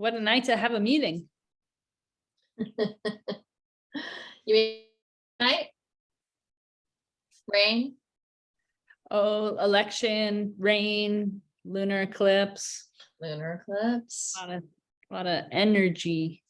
What a night to have a meeting. You mean night? Rain? Oh, election, rain, lunar eclipse, Lunar eclipse. a lot of energy.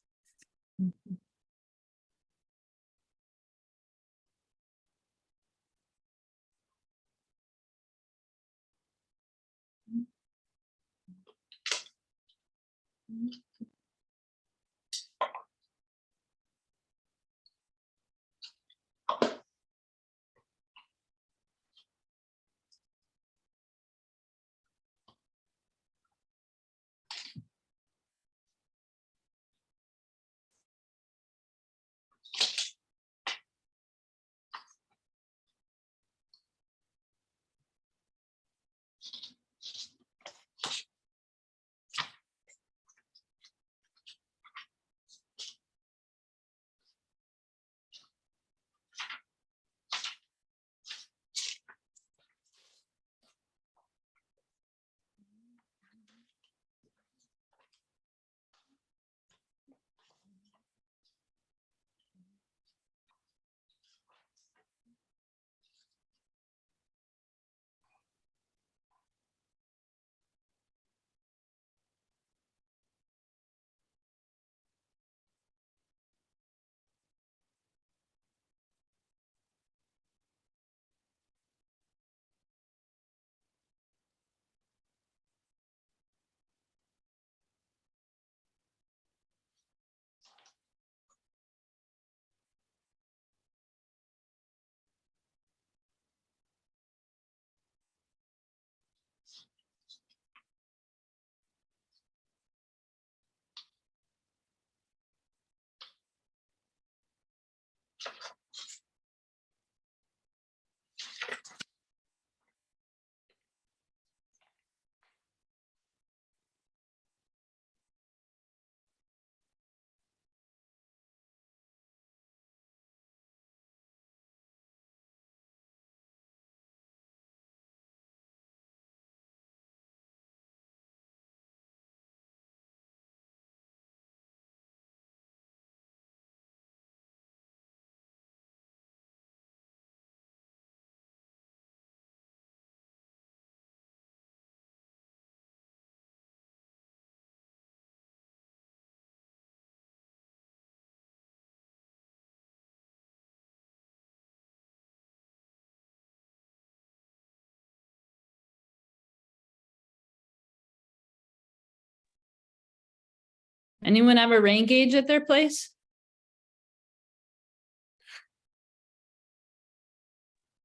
Anyone have a rain gauge at their place?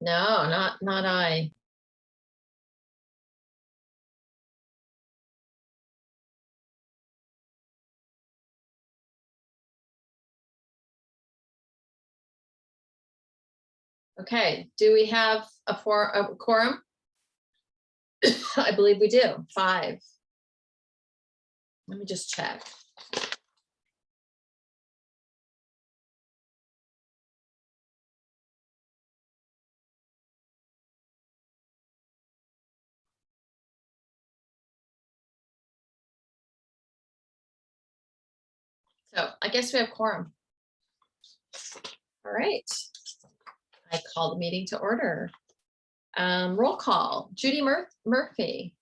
No, not I. Okay, do we have a quorum? I believe we do, 5. Let me just check. So I guess we have quorum. All right. I call the meeting to order. Roll call, Judy Murphy.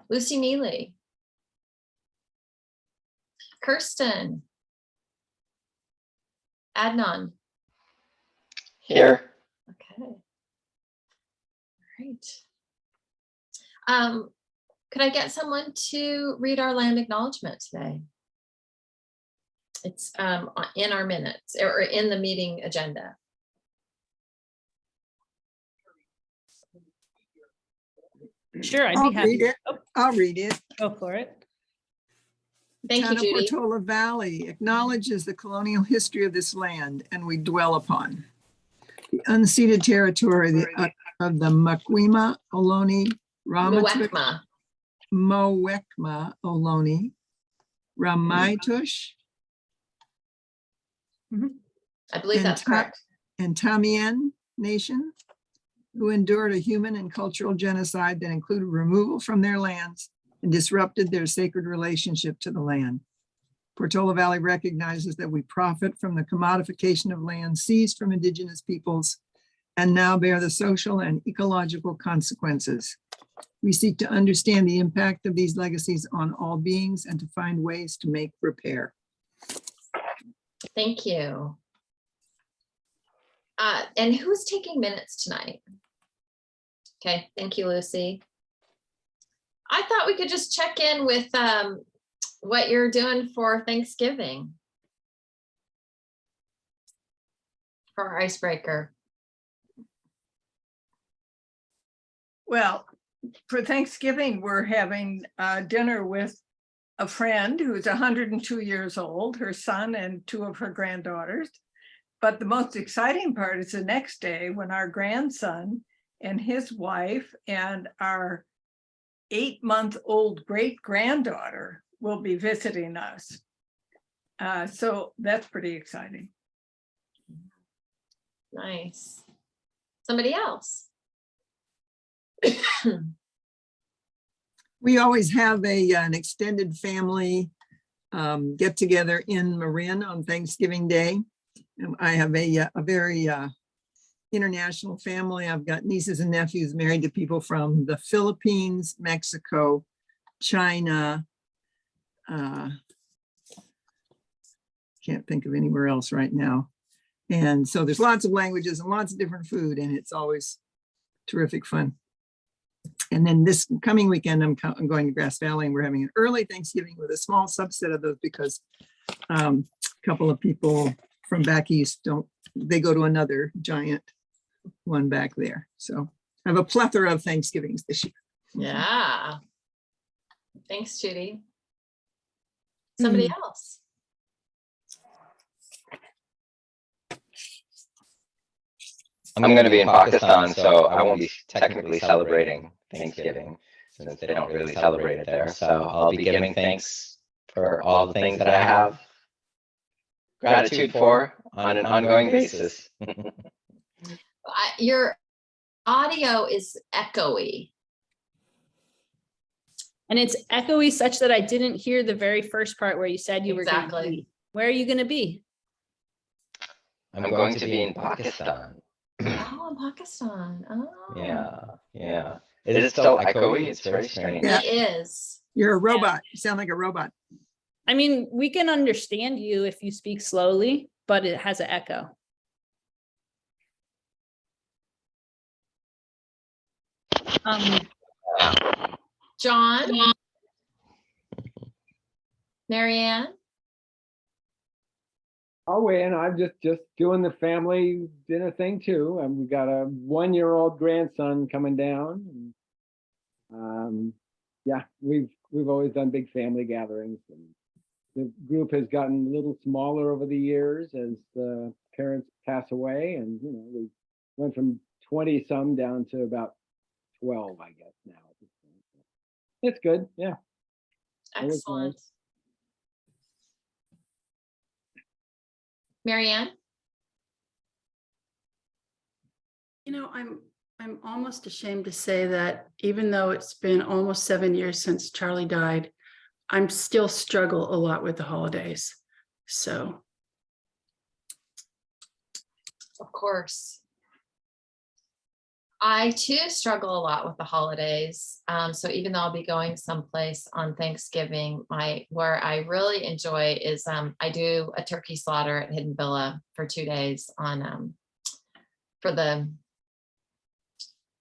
Lucy Neely. Kirsten. Adnan. Here. Okay. All right. Could I get someone to read our land acknowledgement today? It's in our minutes or in the meeting agenda. Sure, I'd I'll be happy. read it. Oh, I'll read it. go for it. Thank you, Town of Judy. Portola Valley acknowledges the colonial history of this land and we dwell upon the unceded territory of the Mukwima, Ohlone, Ramaytush, Muwekma. Ohlone, Ramaytush, I believe and that's correct. and Tamian Nation, who endured a human and cultural genocide that included removal from their lands and disrupted their sacred relationship to the land. Portola Valley recognizes that we profit from the commodification of land seized from Indigenous peoples and now bear the social and ecological consequences. We seek to understand the impact of these legacies on all beings and to find ways to make repair. Thank you. And who's taking minutes tonight? Okay, thank you, Lucy. I thought we could just check in with what you're doing for Thanksgiving. For our icebreaker. Well, for Thanksgiving, we're having dinner with a friend who's 102 years old, her son and 2 of her granddaughters. But the most exciting part is the next day when our grandson and his wife and our 8-month-old great-granddaughter will be visiting us. So that's pretty exciting. Nice. Somebody else? We always have an extended family get together in Marin on Thanksgiving Day. I have a very international family. I've got nieces and nephews married to people from the Philippines, Mexico, China. Can't think of anywhere else right now. And so there's lots of languages and lots of different food, and it's always terrific fun. And then this coming weekend, I'm going to Grass Valley, and we're having an early Thanksgiving with a small subset of those because a couple of people from back east they go to another giant one back there. So I have a plethora of Thanksgivings this year. Yeah. Thanks, Judy. Somebody else? I'm going to be in Pakistan, so I won't be technically celebrating Thanksgiving since they don't really celebrate it there. So I'll be giving thanks for all the things that I have gratitude for on an ongoing basis. Your audio is echoey. And it's echoey such that I didn't hear the very first part where you said you were going to Exactly. be. Where are you going to be? I'm going to be in Pakistan. Oh, in Pakistan. Oh. Yeah. It is so echoey. It's very strange. Yeah. It is. You're a robot. You sound like a robot. I mean, we can understand you if you speak slowly, but it has an echo. John? Marianne? I'll weigh in. I'm just doing the family dinner thing too. And we got a 1-year-old grandson coming down. And, yeah, we've always done big family gatherings, and the group has gotten a little smaller over the years as the parents pass away. And we went from 20 some down to about 12, I guess now. At this point. It's good, yeah. It was Excellent. nice. Marianne? I'm almost ashamed to say that even though it's been almost 7 years since Charlie died, I'm still struggle a lot with the holidays. So. Of course. I too struggle a lot with the holidays. So even though I'll be going someplace on Thanksgiving, where I really enjoy is I do a turkey slaughter at Hidden Villa for 2 days on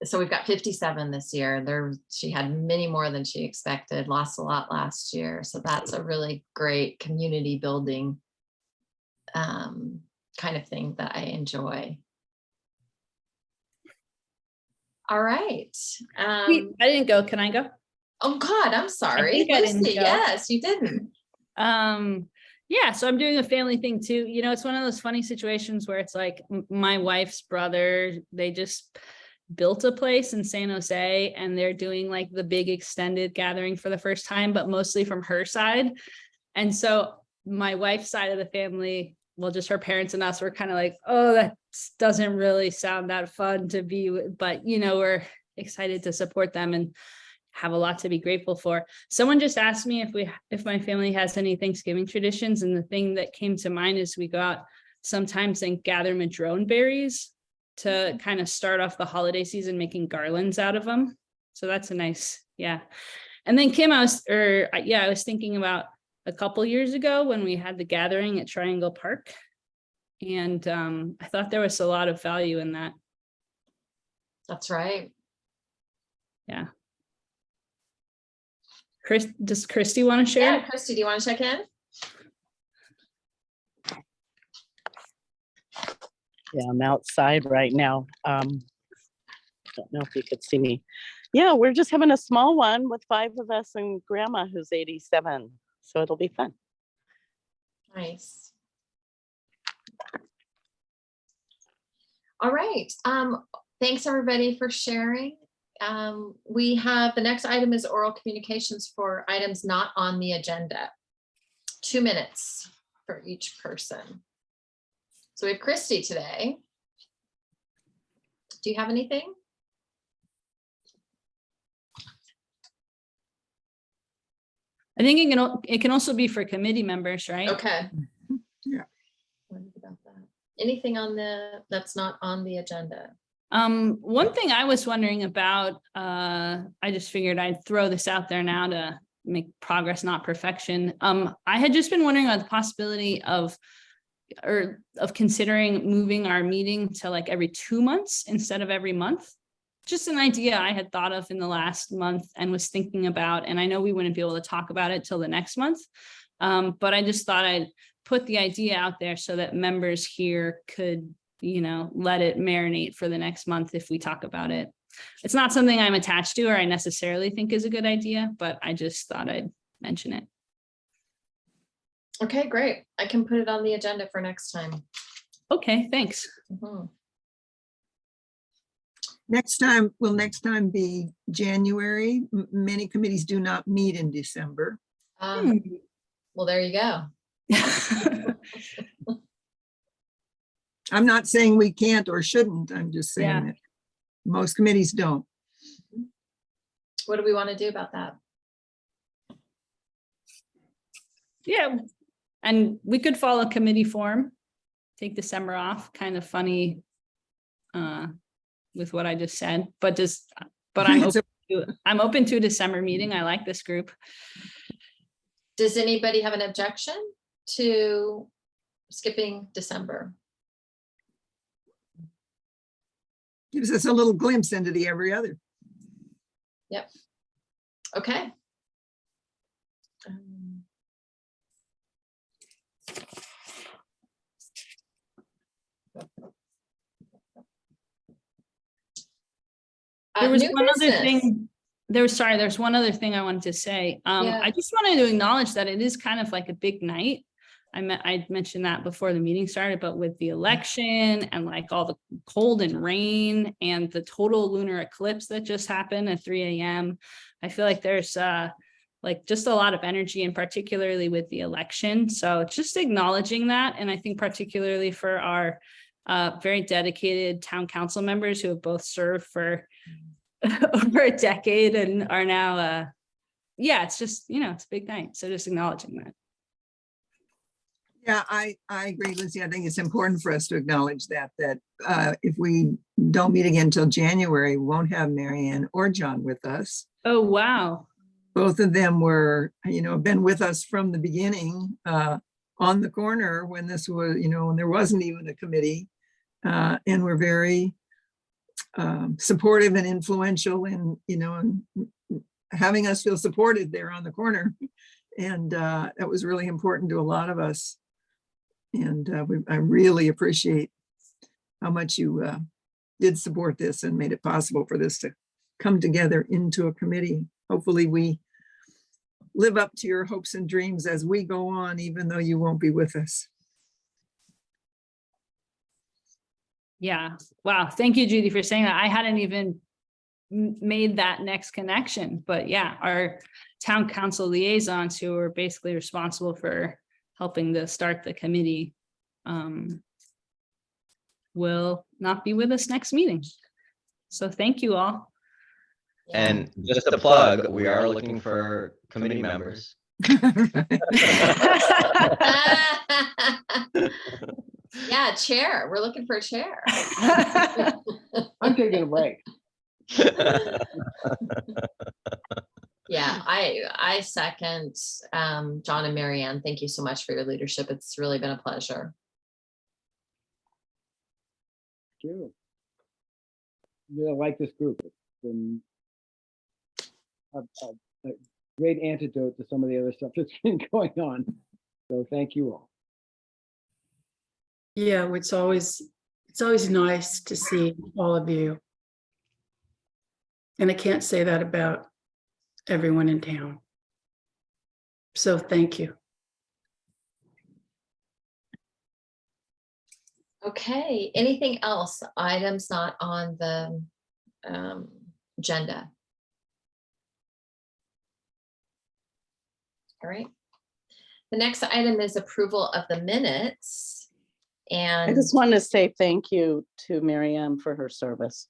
so we've got 57 this year. She had many more than she expected, lost a lot last year. So that's a really great community building kind of thing that I enjoy. All right. Wait, I didn't go. Can I go? Oh God, I'm sorry. think I didn't Lucy, go. yes, you didn't. Yeah, so I'm doing a family thing too. It's one of those funny situations where it's like my wife's brother, they just built a place in San Jose and they're doing like the big extended gathering for the first time, but mostly from her side. And so my wife's side of the family, well, just her parents and us were kind of like, oh, that doesn't really sound that fun to be with, but we're excited to support them. And have a lot to be grateful for. Someone just asked me if my family has any Thanksgiving traditions, and the thing that came to mind is we go out sometimes and gather madrone berries to kind of start off the holiday season making garlands out of them. So that's a nice, yeah. And then Kim, I was thinking about a couple years ago when we had the gathering at Triangle Park. And I thought there was a lot of value in that. That's right. Yeah. Does Christy want to share? Yeah, Christy, do you want to check in? Yeah, I'm outside right now. Don't know if you could see me. Yeah, we're just having a small one with 5 of us and grandma who's 87. So it'll be fun. Nice. All right. Thanks everybody for sharing. We have, the next item is oral communications for items not on the agenda. 2 minutes for each person. So we have Christy today. Do you have anything? I think it can also be for committee members, right? Okay. Yeah. Wondered about that. Anything on that's not on the agenda? One thing I was wondering about, I just figured I'd throw this out there now to make progress, not perfection. I had just been wondering about the possibility of considering moving our meeting to like every 2 months instead of every month. Just an idea I had thought of in the last month and was thinking about, and I know we wouldn't be able to talk about it till the next month. But I just thought I'd put the idea out there so that members here could, let it marinate for the next month if we talk about it. It's not something I'm attached to or I necessarily think is a good idea, but I just thought I'd mention it. Okay, great. I can put it on the agenda for next time. Okay, thanks. Mhm. Next time be January. Many committees do not meet in December. Well, there you go. I'm not saying we can't or shouldn't. I'm just saying Yeah. that most committees don't. What do we want to do about that? Yeah, and we could follow committee form, take December off, kind of funny with what I just said, but I'm open to a December meeting. I like this group. Does anybody have an objection to skipping December? Gives us a little glimpse into the every other. Yep. Okay. There was New one other business. thing. There's one other thing I wanted to say. Yeah. I just wanted to acknowledge that it is kind of like a big night. I mentioned that before the meeting started, but with the election and like all the cold and rain and the total lunar eclipse that just happened at 3 a.m., I feel like there's like just a lot of energy, and particularly with the election. So just acknowledging that. And I think particularly for our very dedicated town council members who have both served for over a decade and are now, it's just, it's a big night. So just acknowledging that. Yeah, I agree, Lucy. I think it's important for us to acknowledge that if we don't meet again until January, we won't have Marianne or John with us. Oh, wow. Both of them were, been with us from the beginning, on the corner when this was, when there wasn't even a committee, and were very supportive and influential in, in having us feel supported there on the corner. And that was really important to a lot of us. And I really appreciate how much you did support this and made it possible for this to come together into a committee. Hopefully we live up to your hopes and dreams as we go on, even though you won't be with us. Yeah. Wow. Thank you, Judy, for saying that. I hadn't even made that next connection, but yeah, our town council liaisons who are basically responsible for helping to start the committee will not be with us next meeting. So thank you all. Yeah. And just a plug, we are looking for committee members. Yeah, chair. We're looking for a chair. I'm taking a break. Yeah, I second John and Marianne. Thank you so much for your leadership. It's really been a pleasure. Thank you. Really like this group. It's been a great antidote to some of the other stuff that's been going on. So thank you all. Yeah, it's always nice to see all of you. And I can't say that about everyone in town. So thank you. Okay, anything else? Items not on the agenda. All right. The next item is approval of the minutes. I And just want to say thank you to Miriam for her service.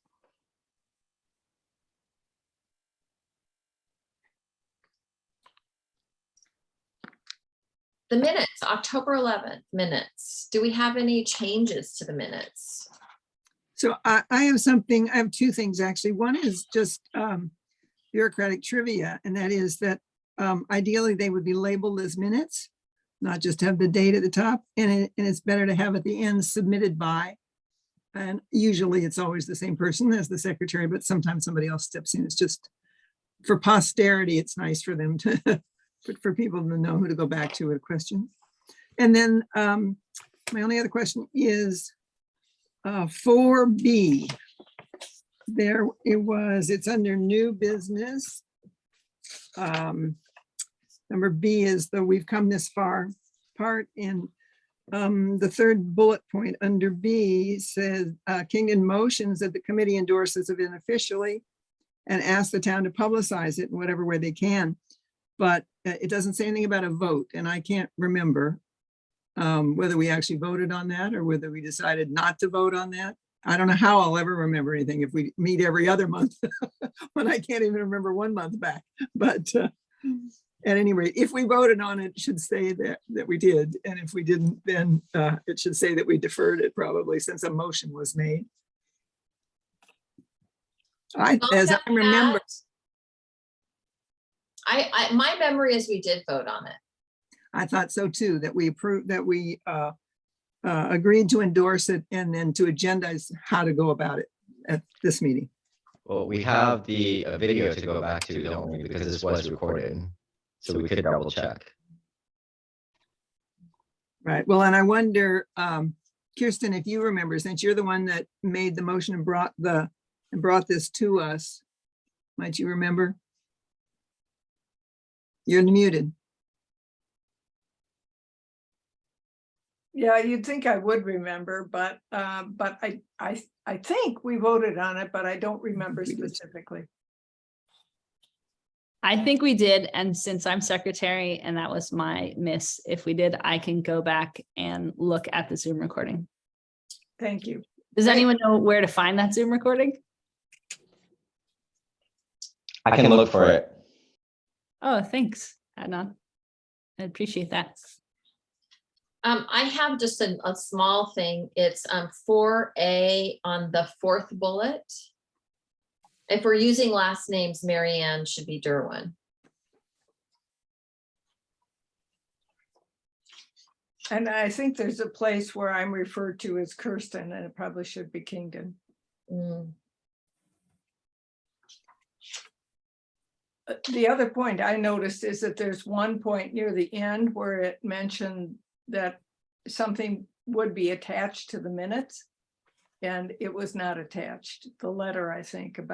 the minutes, October 11th minutes. Do we have any changes to the minutes? So I have two things actually. One is just bureaucratic trivia, and that is that ideally they would be labeled as minutes, not just have the date at the top, and it's better to have at the end submitted by. And usually it's always the same person as the secretary, but sometimes somebody else steps in. It's just for posterity, it's nice for them to, for people to know who to go back to with a question. And then my only other question is 4B. There it was, it's under new business. Number B is the we've come this far part, and the third bullet point under B says Kingdon motions that the committee endorses it unofficially and asks the town to publicize it in whatever way they can. But it doesn't say anything about a vote, and I can't remember whether we actually voted on that or whether we decided not to vote on that. I don't know how I'll ever remember anything if we meet every other month when I can't even remember 1 month back. But at any rate, if we voted on it, it should say that we did. And if we didn't, then it should say that we deferred it probably since a motion was made. As I remember, My memory is we did vote on it. I thought so too, that we approved, that we agreed to endorse it and then to agendize how to go about it at this meeting. Well, we have the video to go back to, don't we? Because this was recorded, so we could double check. Right. Well, and I wonder, Kirsten, if you remember, since you're the one that made the motion and brought this to us, might you remember? You're muted. Yeah, you'd think I would remember, but I think we voted on it, but I don't remember We did. specifically. I think we did, and since I'm secretary and that was my miss, if we did, I can go back and look at the Zoom recording. Thank you. Does Right. anyone know where to find that Zoom recording? I can look for it. Oh, thanks, Adnan. I appreciate that. I have just a small thing. It's 4A on the fourth bullet. If we're using last names, Marianne should be Derwin. And I think there's a place where I'm referred to as Kirsten, and it probably should be Kingdon. Mm. The other point I noticed is that there's one point near the end where it mentioned that something would be attached to the minutes. And it was not attached. The letter, I think It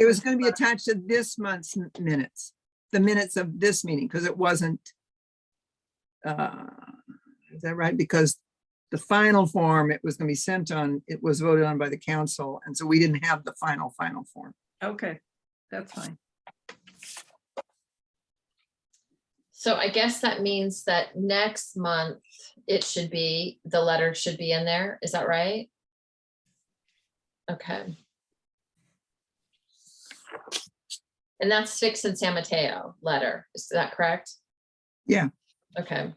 was going to be attached to this month's minutes, the minutes of this meeting, because it wasn't. Is that right? Because the final form it was going to be sent on, it was voted on by the council. And so we didn't have the final form. Okay, that's fine. So I guess that means that next month the letter should be in there. Is that right? Okay. And that's Fix in San Mateo letter. Is that correct? Yeah. Okay.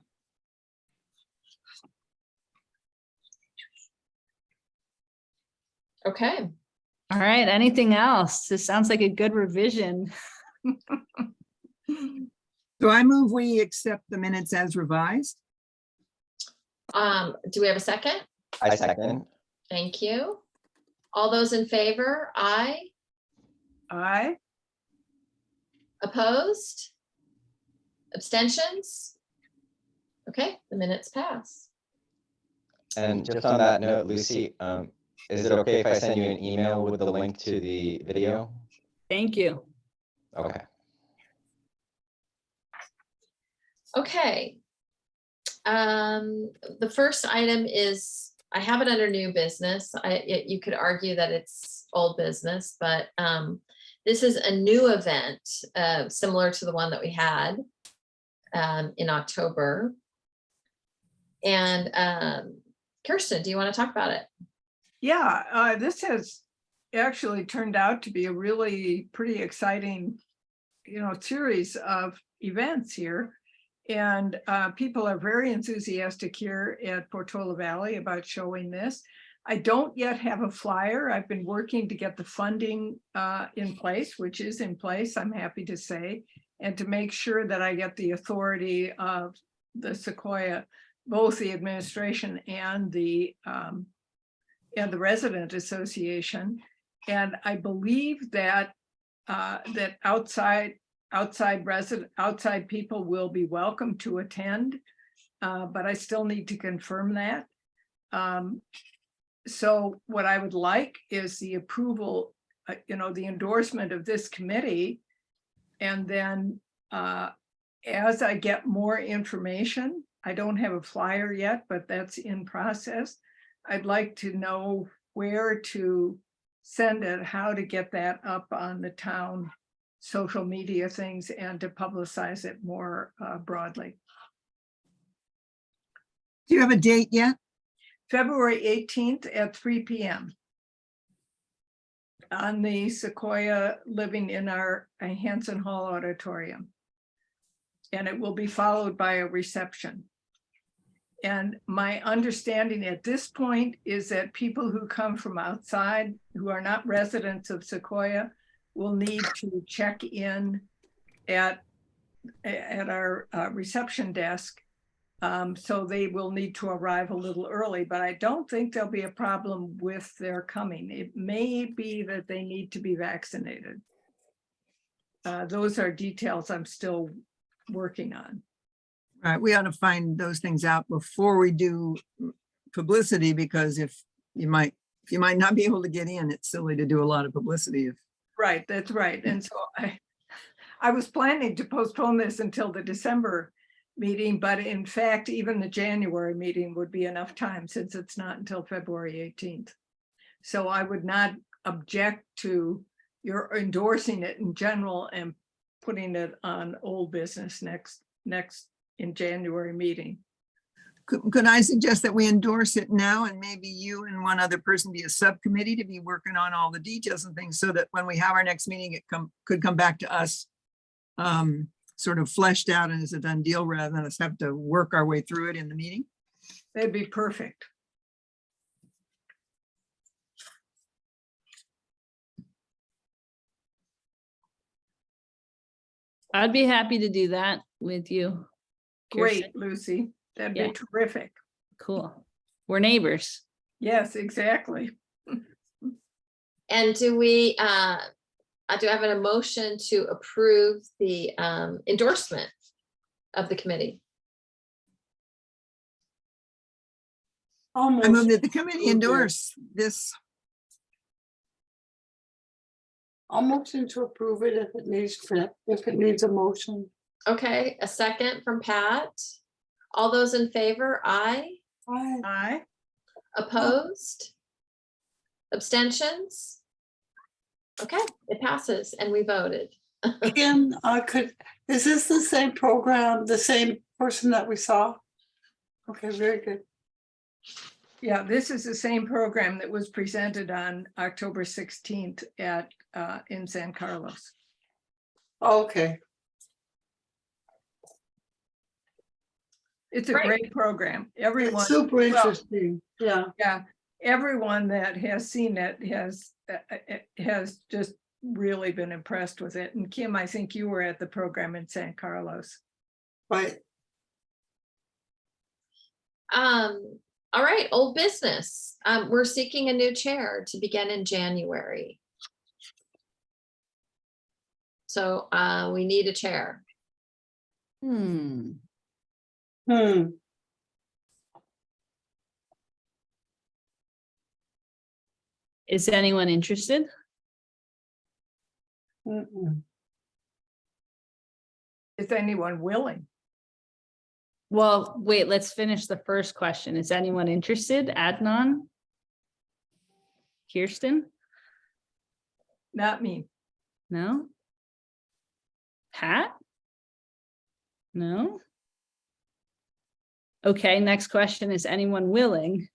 Okay. All right, anything else? This sounds like a good revision. So I move we accept the minutes as revised. Do we have a second? I second. Thank you. All those in favor? Aye. Aye. Opposed? Abstentions? Okay, the minutes pass. And just on that note, Lucy, is it okay if I send you an email with the link to the video? Thank you. Okay. Okay. The first item is, I have it under new business. You could argue that it's old business, but this is a new event, similar to the one that we had in October. And Kirsten, do you want to talk about it? Yeah, this has actually turned out to be a really pretty exciting, series of events here. And people are very enthusiastic here at Portola Valley about showing this. I don't yet have a flyer. I've been working to get the funding in place, which is in place, I'm happy to say, and to make sure that I get the authority of the Sequoia, both the administration and the resident association. And I believe that that outside people will be welcome to attend, but I still need to confirm that. So what I would like is the approval, the endorsement of this committee. And then as I get more information, I don't have a flyer yet, but that's in process. I'd like to know where to send it, how to get that up on the town social media things, and to publicize it more broadly. Do you have a date yet? February 18th at 3 p.m. on the Sequoia Living in our Hanson Hall Auditorium. And it will be followed by a reception. And my understanding at this point is that people who come from outside, who are not residents of Sequoia, will need to check in at our reception desk. So they will need to arrive a little early, but I don't think there'll be a problem with their coming. It may be that they need to be vaccinated. Those are details I'm still working on. Right, we ought to find those things out before we do publicity, because if you might not be able to get in, it's silly to do a lot of publicity. Right, that's right. And so I was planning to postpone this until the December meeting, but in fact, even the January meeting would be enough time, since it's not until February 18th. So I would not object to your endorsing it in general and putting it on old business next in January meeting. Could I suggest that we endorse it now, and maybe you and one other person be a subcommittee to be working on all the details and things, so that when we have our next meeting, it could come back to us sort of fleshed out and as a done deal, rather than us have to work our way through it in the meeting? That'd be perfect. I'd be happy to do that with you. Kirsten. Great, Lucy. That'd Yeah. be terrific. Cool. We're neighbors. Yes, exactly. And do we, do I have an emotion to approve the endorsement of the committee? I move that the committee endorse this. I'll motion to approve it if it needs a motion. Okay, a second from Pat. All those in favor, aye. Aye. Aye. Opposed? Abstentions? Okay, it passes and we voted. Kim, is this the same program, the same person that we saw? Okay, very good. Yeah, this is the same program that was presented on October 16th in San Carlos. Okay. It's a Right. great program. Everyone, It's super well, interesting. Yeah. yeah, everyone that has seen it has just really been impressed with it. And Kim, I think you were at the program in San Carlos. Right. All right, old business. We're seeking a new chair to begin in January. So we need a chair. Hmm. Is anyone interested? Mm-mm. Is anyone willing? Well, wait, let's finish the first question. Is anyone interested? Adnan? Kirsten? Not me. No? Pat? No? Okay, next question. Is anyone willing?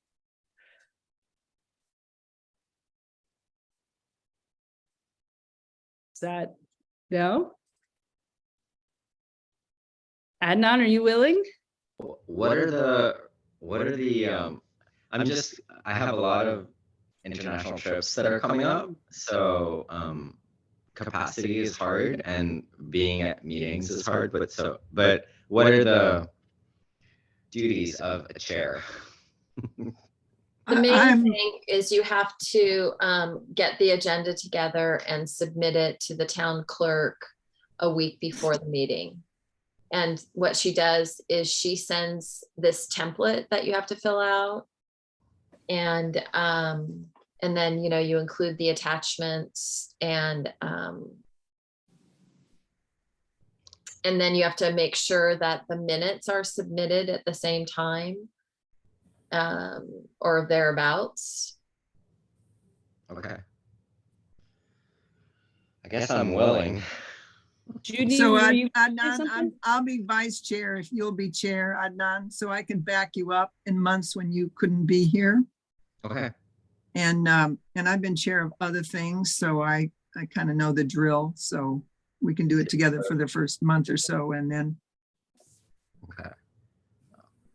Is that no? Adnan, are you willing? What are the, I have a lot of international trips that are coming up, so, capacity is hard and being at meetings is hard, but what are the duties of a chair? The main I'm- thing is you have to get the agenda together and submit it to the town clerk a week before the meeting. And what she does is she sends this template that you have to fill out. And then, you know, you include the attachments and then you have to make sure that the minutes are submitted at the same time. Or thereabouts. Okay. I guess I'm willing. Judy, So were you say Adnan, something? I'll be vice chair if you'll be chair, Adnan, so I can back you up in months when you couldn't be here. Okay. And I've been chair of other things, so I kind of know the drill. So we can do it together for the first month or so and then. Okay.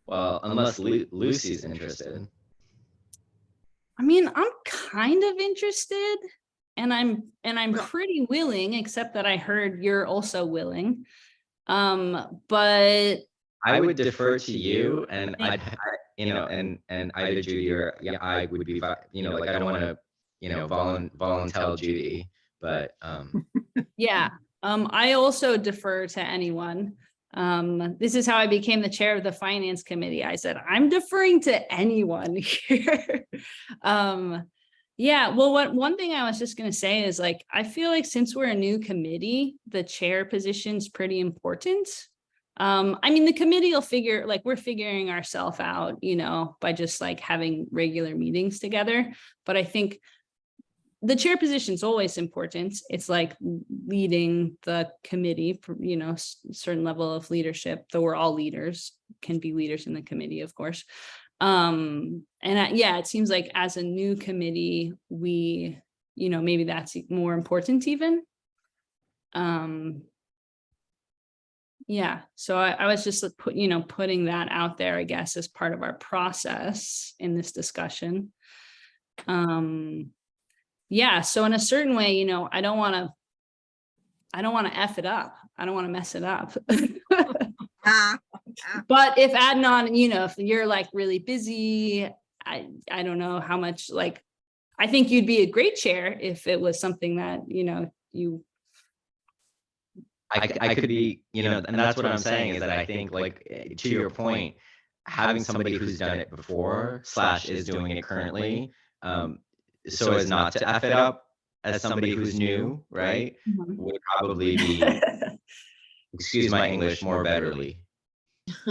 Well, unless Lucy's interested. I mean, I'm kind of interested and I'm Well- pretty willing, except that I heard you're also willing. But I would defer to you and Thank and either Judy or I would be, like, I don't want to, volunteer Judy, but, yeah, I also defer to anyone. This is how I became the chair of the finance committee. I said, I'm deferring to anyone here. Yeah, well, one thing I was just going to say is, like, I feel like since we're a new committee, the chair position's pretty important. I mean, the committee will we're figuring ourselves out, by just like having regular meetings together. But I think the chair position is always important. It's like leading the committee, certain level of leadership, though we're all leaders, can be leaders in the committee, of course. It seems like as a new committee, we, maybe that's more important even. Yeah, so I was just putting that out there, I guess, as part of our process in this discussion. Yeah, so in a certain way, I don't want to F it up. I don't want to mess it up. But if Adnan, if you're like really busy, I don't know how much, I think you'd be a great chair if it was something that, you. I could be, and that's what I'm saying is that I think, to your point, having somebody who's done it before / is doing it currently, so as not to F it up as somebody who's new, right, would probably be, excuse my English, more betterly.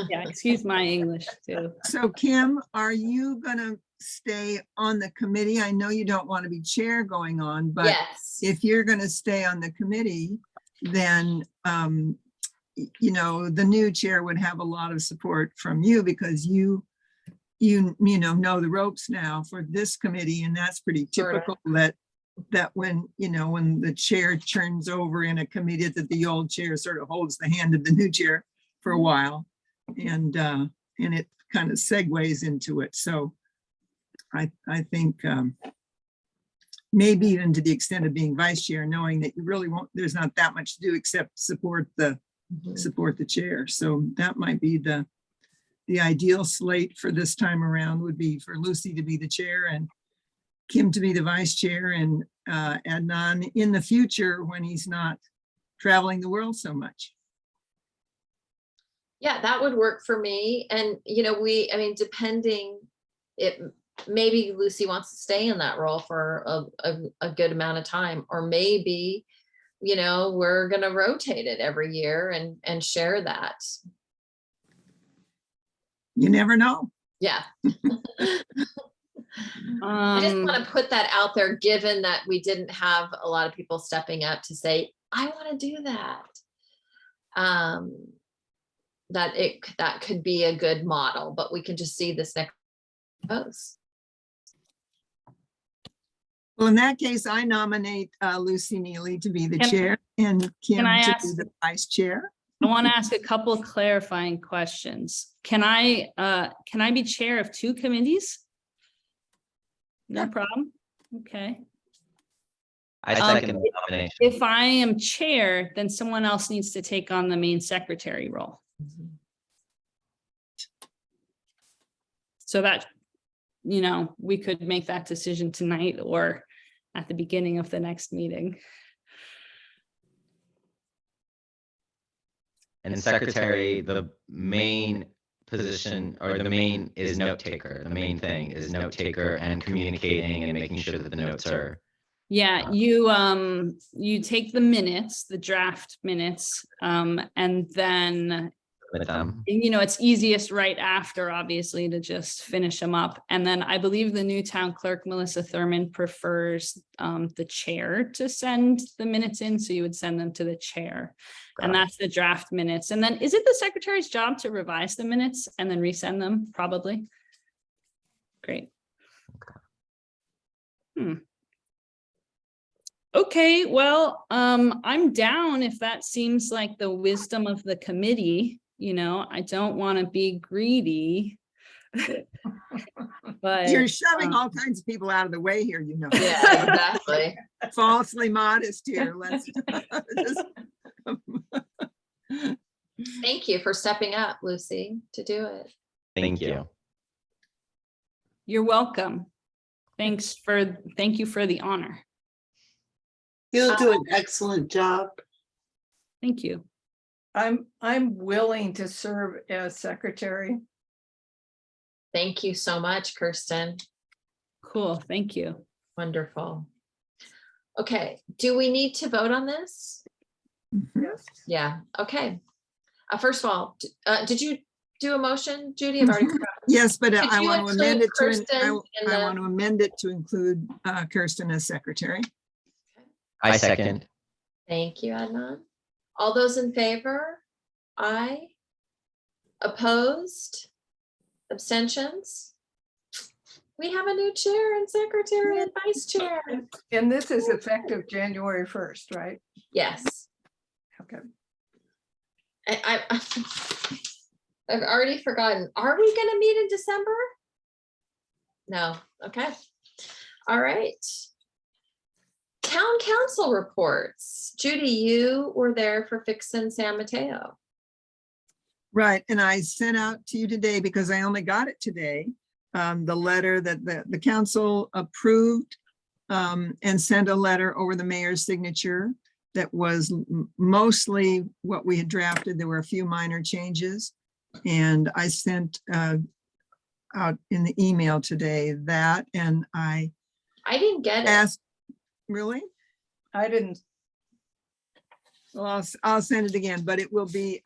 Yeah, excuse my English too. So Kim, are you gonna stay on the committee? I know you don't want to be chair going on, but Yes. if you're gonna stay on the committee, then the new chair would have a lot of support from you because you know the ropes now for this committee, and that's pretty Sort of. typical that that when, when the chair turns over in a committee, that the old chair sort of holds the hand of the new chair for a while. And it kind of segues into it. So I think maybe even to the extent of being vice chair, knowing that you really won't, there's not that much to do except support the chair. So that might be the ideal slate for this time around, would be for Lucy to be the chair and Kim to be the vice chair, and Adnan in the future when he's not traveling the world so much. Yeah, that would work for me. And, depending, maybe Lucy wants to stay in that role for a good amount of time, or maybe, we're going to rotate it every year and share that. You never know. Yeah. I just want to put that out there, given that we didn't have a lot of people stepping up to say, I want to do that. That could be a good model, but we can just see this next post. Well, in that case, I nominate Lucy Neely to be the Can- chair and Kim I to be ask- the vice chair. I want to ask a couple clarifying questions. Can I be chair of 2 committees? No problem. Okay. I second the nomination. If I am chair, then someone else needs to take on the main secretary role. So that, we could make that decision tonight or at the beginning of the next meeting. And secretary, the main position, or the main is note taker. The main thing is note taker and communicating and making sure that the notes are. Yeah, you take the minutes, the draft minutes, and then With them. it's easiest right after, obviously, to just finish them up. And then I believe the new town clerk, Melissa Thurman, prefers the chair to send the minutes in. So you would send them to the chair. And that's the draft minutes. And then is it the secretary's job to revise the minutes and then resend them? Probably. Great. Okay, well, I'm down if that seems like the wisdom of the committee. I don't want to be greedy. But You're shoving all kinds of people out of the way here, Yeah, exactly. Falsely modest here. Let's Thank you for stepping up, Lucy, to do it. Thank you. you're welcome. Thank you for the honor. You'll do an excellent job. Thank you. I'm willing to serve as secretary. Thank you so much, Kirsten. Cool, thank you. Wonderful. Okay, do we need to vote on this? Yes. Yeah, okay. First of all, did you do a motion, Judy? I've already forgotten. Yes, but Could I you want to amend include it to, Kirsten in I the- want to amend it to include Kirsten as secretary. I second. Thank you, Adnan. All those in favor? Aye. Opposed? Abstentions? We have a new chair and secretary and vice chair. And this is effective January 1st, right? Yes. Okay. I've already forgotten. Are we gonna meet in December? No, okay. All right. Town council reports. Judy, you were there for Fixin' San Mateo. Right, and I sent out to you today, because I only got it today, the letter that the council approved and sent a letter over the mayor's signature that was mostly what we had drafted. There were a few minor changes. And I sent out in the email today that, and I didn't get it. asked, really? I didn't. Well, I'll send it again, but it will be,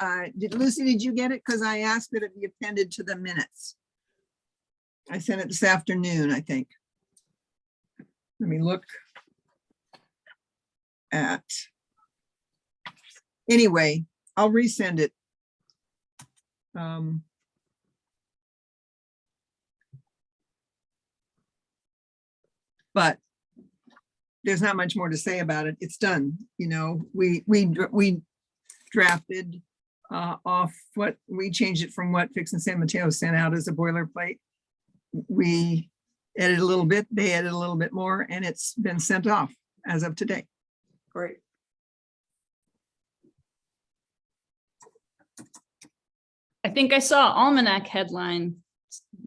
Lucy, did you get it? Because I asked that it be appended to the minutes. I sent it this afternoon, I think. Let me look at. Anyway, I'll resend it. But there's not much more to say about it. It's done. You know, we drafted off what we changed it from what Fix and San Mateo sent out as a boilerplate. We edited a little bit, they edited a little bit more, and it's been sent off as of today. Great. I think I saw Almanac headline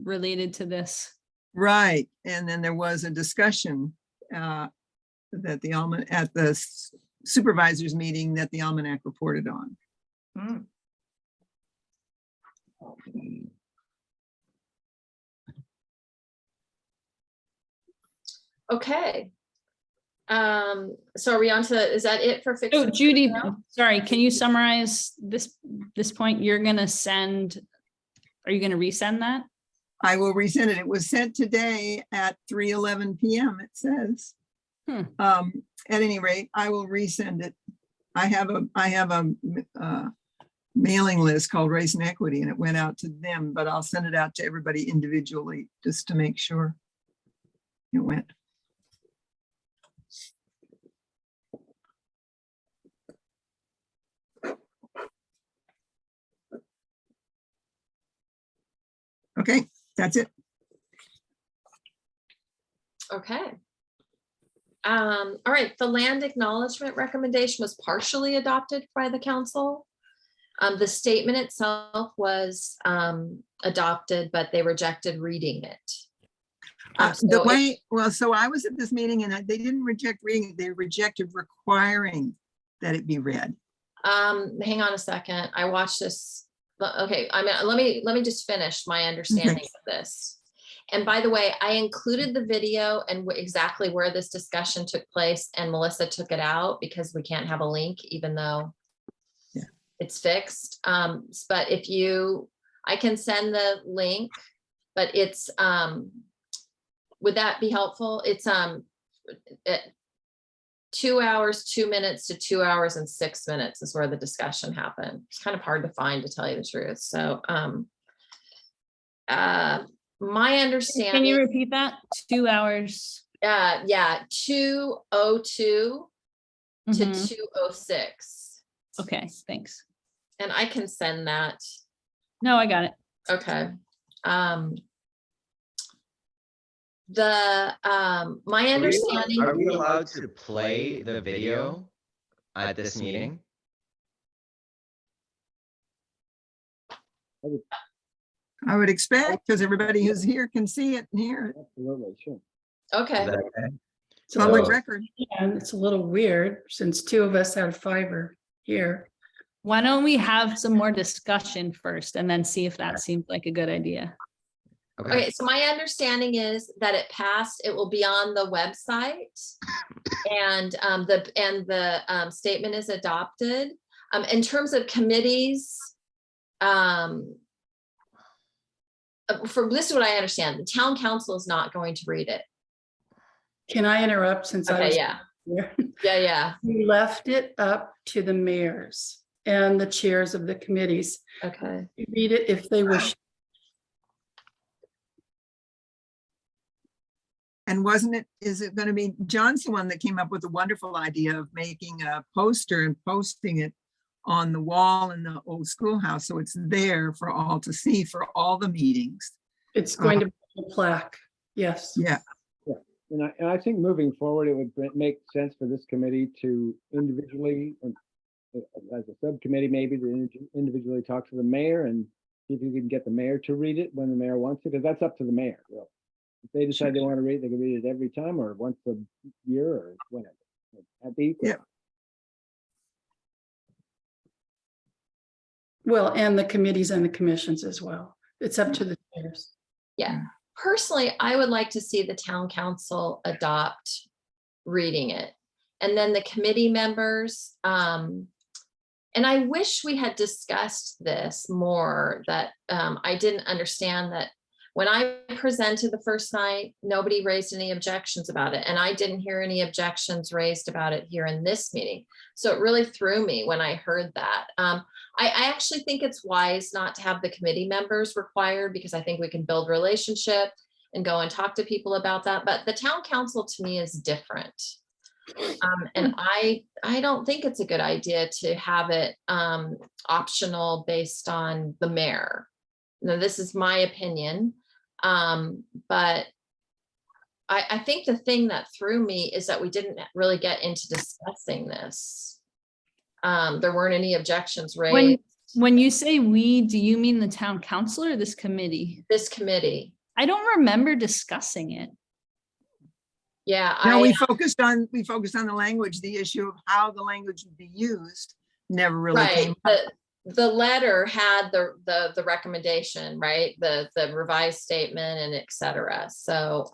related to this. Right, and then there was a discussion that the Almanac, at the supervisors meeting, that the Almanac reported on. Mm. Okay. So are we on to, is that it for Fix? Oh, and Judy, Mateo? sorry, can you summarize this point? You're gonna send, are you gonna resend that? I will resend it. It was sent today at 3:11 PM, it says. Hmm. At any rate, I will resend it. I have a mailing list called Race and Equity, and it went out to them, but I'll send it out to everybody individually just to make sure it went. Okay, that's it. Okay. All right, the land acknowledgement recommendation was partially adopted by the council. The statement itself was adopted, but they rejected reading it. The So way, well, so I was at this meeting and they didn't reject reading it, they rejected requiring that it be read. hang on a second, I watched this. Okay, I mean, let me just finish my understanding of this. And by the way, I included the video and exactly where this discussion took place, and Melissa took it out because we can't have a link, even though it's fixed. But if you, I can send the link, but it's, would that be helpful? It's 2 hours, 2 minutes to 2 hours and 6 minutes is where the discussion happened. It's kind of hard to find, to tell you the truth. So my understanding. Can you repeat that? 2 hours? Yeah, 2:02 to Mhm. 2:06. Okay, thanks. And I can send that. No, I got it. Okay. My understanding. Are we allowed to play the video at this meeting? I would expect, because everybody who's here can see it and hear it. Absolutely, sure. Okay. Is that okay? It's a Public little, record. and it's a little weird since two of us have fiber here. Why don't we have some more discussion first and then see if that seems like a good idea? Okay, so my understanding is that it passed, it will be on the website. And the statement is adopted. In terms of committees, this is what I understand, the town council is not going to read it. Can I interrupt since I was Okay, yeah, here? yeah, We left it up to the mayors and the chairs of the committees okay. to read it if they wish. And wasn't it, is it going to be, John's the one that came up with the wonderful idea of making a poster and posting it on the wall in the old schoolhouse, so it's there for all to see for all the meetings. It's going to be a plaque, yes. Yeah, And I think moving forward, it would make sense for this committee to individually, as a subcommittee, maybe to individually talk to the mayor and see if you can get the mayor to read it when the mayor wants to, because that's up to the mayor. Really. If they decide they want to read it, they can read it every time or once a year or whenever. At the equal. Yeah. Well, and the committees and the commissions as well. It's up to the chairs. Yeah, personally, I would like to see the town council adopt reading it. And then the committee members, and I wish we had discussed this more, that I didn't understand that when I presented the first night, nobody raised any objections about it. And I didn't hear any objections raised about it here in this meeting. So it really threw me when I heard that. I actually think it's wise not to have the committee members required, because I think we can build relationship and go and talk to people about that. But the town council to me is different. And I don't think it's a good idea to have it optional based on the mayor. Now, this is my opinion, but I think the thing that threw me is that we didn't really get into discussing this. There weren't any objections raised. When you say we, do you mean the town council or this committee? This committee, I don't remember discussing it. yeah, No, we focused on the language, the issue of how the language would be used never really right. came up. The letter had the recommendation, right? The revised statement and et cetera. So,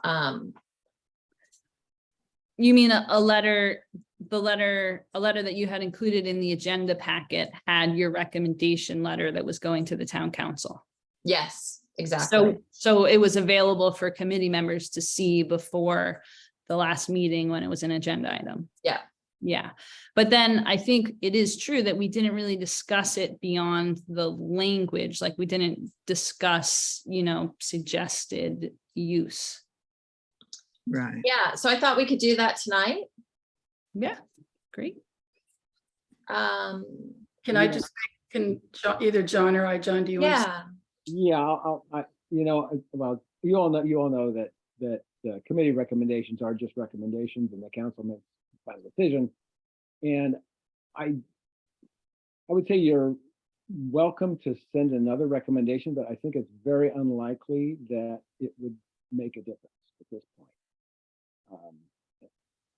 You mean a letter that you had included in the agenda packet had your recommendation letter that was going to the town council. yes, exactly. So it was available for committee members to see before the last meeting when it was an agenda item. Yeah. Yeah, but then I think it is true that we didn't really discuss it beyond the language, like we didn't discuss, suggested use. Right. Yeah, so I thought we could do that tonight. Yeah, great. Um, Can I just, either John or I, John, do you want to? yeah, Yeah, well, you all know that the committee recommendations are just recommendations and the council makes the final decision. And I would say you're welcome to send another recommendation, but I think it's very unlikely that it would make a difference at this point.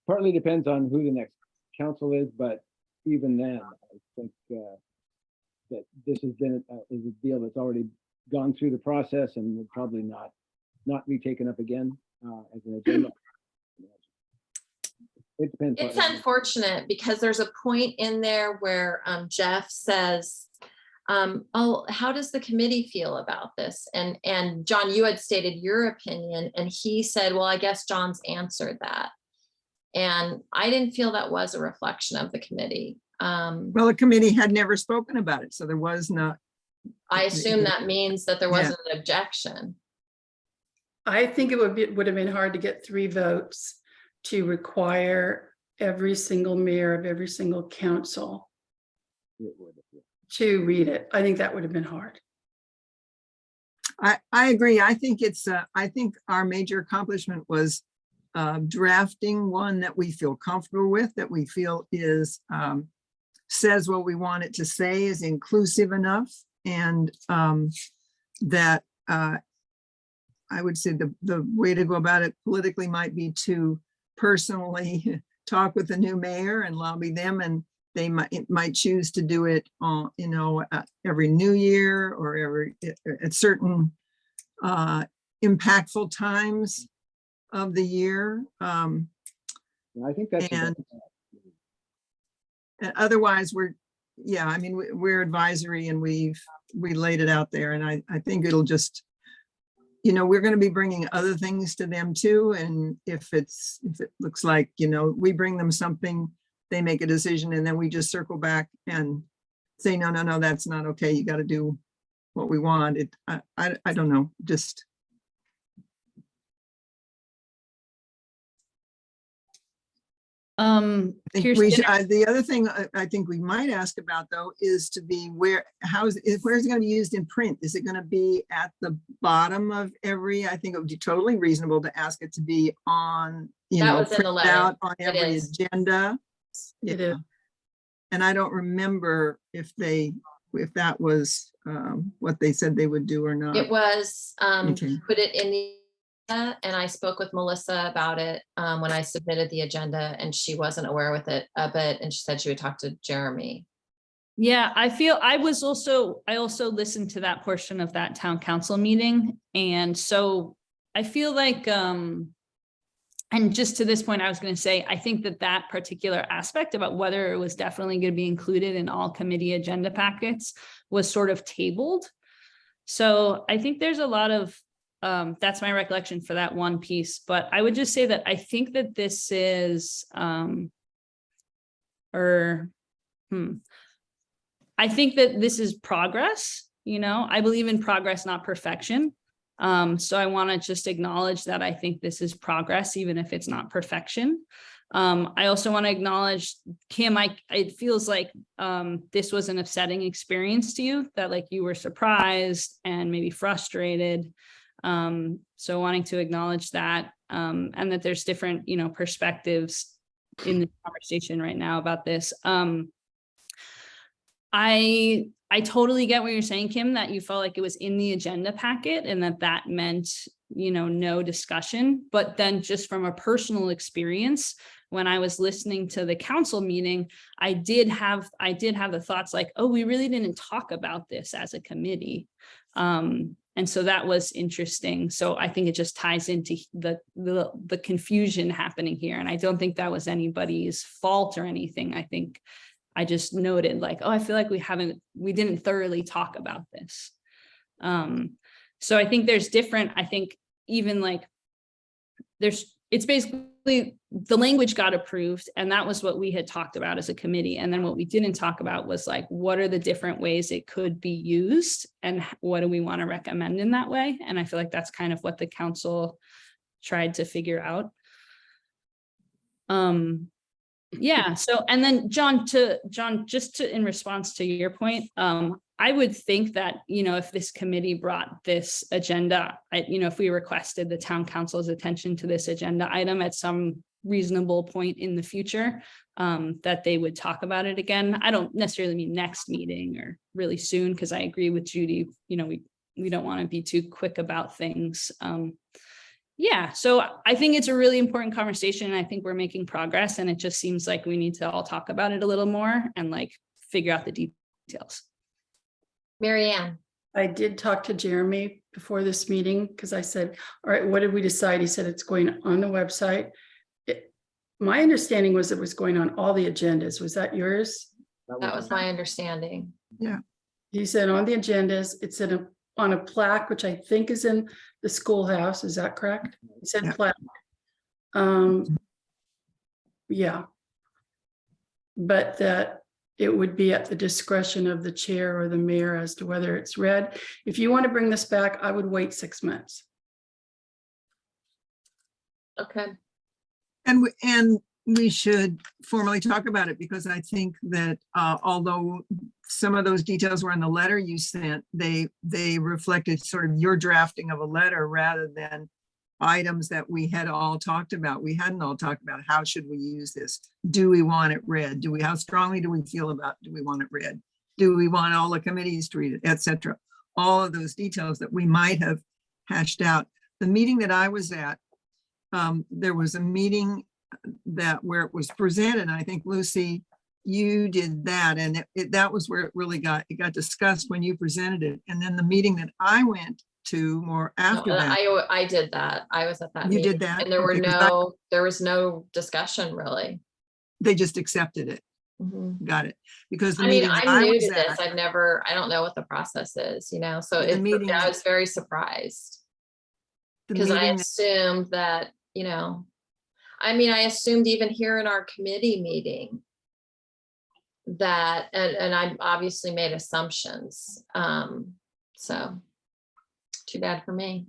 Partly depends on who the next council is, but even then, I think that this has been is a deal that's already gone through the process and will probably not be taken up again as an agenda. It depends. it's unfortunate because there's a point in there where Jeff says, oh, how does the committee feel about this? And John, you had stated your opinion and he said, well, I guess John's answered that. And I didn't feel that was a reflection of the committee. Well, the committee had never spoken about it, so there was not. I assume that means that there wasn't an objection. I think it would have been hard to get 3 votes to require every single mayor of every single council to read it. I think that would have been hard. I agree. I think I think our major accomplishment was drafting one that we feel comfortable with, that we feel is says what we want it to say, is inclusive enough, and that I would say the way to go about it politically might be to personally talk with the new mayor and lobby them, and they might choose to do it every New Year or at certain impactful times of the year. I think that's. And otherwise we're advisory and we laid it out there, and I think it'll just, we're going to be bringing other things to them too. And if it looks like, we bring them something, they make a decision, and then we just circle back and say, no, that's not okay. You got to do what we want. I don't know, just. The other thing I think we might ask about though is to be where's it going to be used in print? Is it going to be at the bottom of every? I think it would be totally reasonable to ask it to be on, printed out on every is. agenda. It is. And I don't remember if that was what they said they would do or not. It was, Okay. put it in the, and I spoke with Melissa about it when I submitted the agenda, and she wasn't aware of it, and she said she would talk to Jeremy. Yeah, I also listened to that portion of that town council meeting. And so I feel like, and just to this point, I was going to say, I think that particular aspect about whether it was definitely going to be included in all committee agenda packets was sort of tabled. So I think there's a lot of, that's my recollection for that one piece, but I would just say that I think that this is, I think that this is progress. I believe in progress, not perfection. So I want to just acknowledge that I think this is progress, even if it's not perfection. I also want to acknowledge, Kim, it feels like this was an upsetting experience to you, that like you were surprised and maybe frustrated. So wanting to acknowledge that, and that there's different, perspectives in the conversation right now about this. I totally get what you're saying, Kim, that you felt like it was in the agenda packet and that meant, no discussion. But then just from a personal experience, when I was listening to the council meeting, I did have the thoughts like, oh, we really didn't talk about this as a committee. And so that was interesting. So I think it just ties into the confusion happening here. And I don't think that was anybody's fault or anything. I think I just noted like, oh, I feel like we didn't thoroughly talk about this. So I think there's different, I think even like it's basically the language got approved and that was what we had talked about as a committee. And then what we didn't talk about was like, what are the different ways it could be used and what do we want to recommend in that way? And I feel like that's kind of what the council tried to figure out. Yeah. So, and then John, just in response to your point, I would think that, if this committee brought this agenda, if we requested the town council's attention to this agenda item at some reasonable point in the future, that they would talk about it again. I don't necessarily mean next meeting or really soon, because I agree with Judy, we don't want to be too quick about things. Yeah, so I think it's a really important conversation and I think we're making progress and it just seems like we need to all talk about it a little more and like figure out the details. Mary Ann. I did talk to Jeremy before this meeting because I said, all right, what did we decide? He said it's going on the website. My understanding was it was going on all the agendas. Was that yours? That was my understanding. Yeah. He said on the agendas, it's on a plaque, which I think is in the schoolhouse. Is that correct? He said Yeah. plaque. Yeah. But that it would be at the discretion of the chair or the mayor as to whether it's read. If you want to bring this back, I would wait 6 months. Okay. And we should formally talk about it because I think that although some of those details were in the letter you sent, they reflected sort of your drafting of a letter rather than items that we had all talked about. We hadn't all talked about how should we use this? Do we want it read? How strongly do we feel about, do we want it read? Do we want all the committees to read it, et cetera? All of those details that we might have hashed out. The meeting that I was at, there was a meeting where it was presented. And I think Lucy, you did that. And that was where it really got discussed when you presented it. And then the meeting that I went to more after that. I did that. I was at that You meeting. did that? And there Okay, 'cause there was no discussion really. they just accepted it. Mhm. Got it. Because the I mean, meeting that I'm I new was to this. at, I don't know what the process is, so The meeting I that- was very surprised the because I meeting that- assumed that, I assumed even here in our committee meeting that, and I obviously made assumptions. So too bad for me.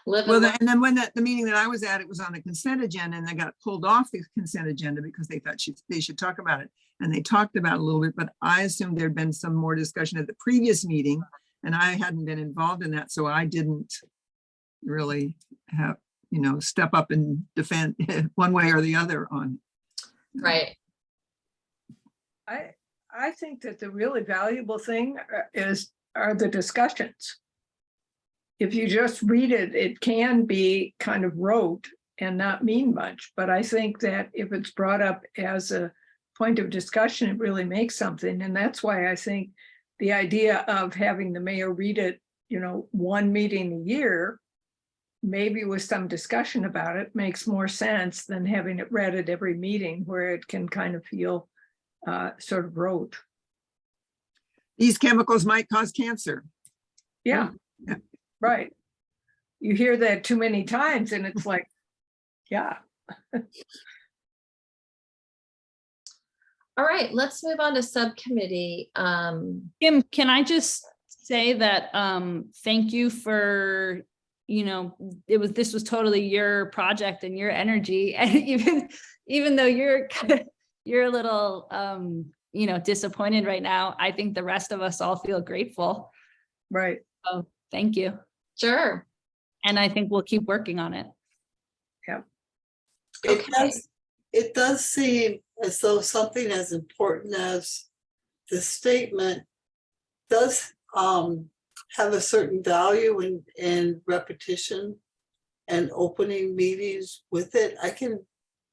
Live well, and learn. and then when the meeting that I was at, it was on the consent agenda and they got pulled off the consent agenda because they thought they should talk about it. And they talked about it a little bit, but I assumed there'd been some more discussion at the previous meeting and I hadn't been involved in that. So I didn't really have, step up and defend one way or the other on. Right. I think that the really valuable thing are the discussions. If you just read it, it can be kind of rote and not mean much. But I think that if it's brought up as a point of discussion, it really makes something. And that's why I think the idea of having the mayor read it, one meeting a year, maybe with some discussion about it, makes more sense than having it read at every meeting where it can kind of feel sort of rote. These chemicals might cause cancer. Yeah, Yeah. right. You hear that too many times and it's like, yeah. All right, let's move on to subcommittee. Kim, can I just say that, thank you for, this was totally your project and your energy. And even though you're you're a little, disappointed right now, I think the rest of us all feel grateful. Right. So thank you. Sure. And I think we'll keep working on it. Okay. It does seem as though something as important as the statement does have a certain value in repetition and opening meetings with it. I can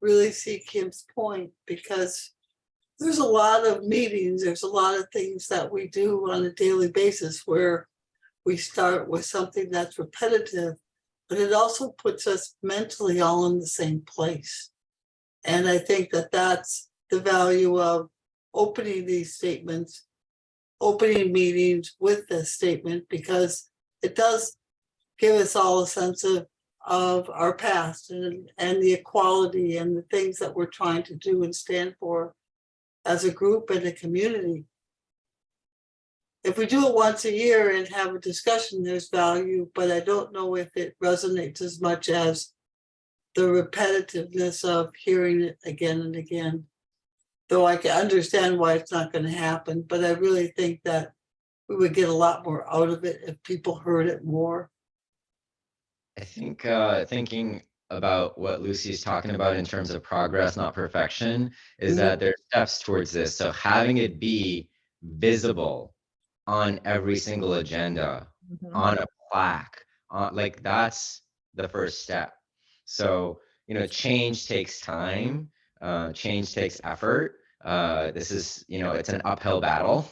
really see Kim's point, because there's a lot of meetings, there's a lot of things that we do on a daily basis where we start with something that's repetitive, but it also puts us mentally all in the same place. And I think that that's the value of opening these statements, opening meetings with this statement, because it does give us all a sense of our past and the equality and the things that we're trying to do and stand for as a group and a community. If we do it once a year and have a discussion, there's value, but I don't know if it resonates as much as the repetitiveness of hearing it again and again. Though I can understand why it's not going to happen, but I really think that we would get a lot more out of it if people heard it more. I think thinking about what Lucy's talking about in terms of progress, not perfection, is that there's steps towards this. So having it be visible on every single agenda, on a plaque, like that's the first step. So, change takes time, change takes effort. This is, it's an uphill battle.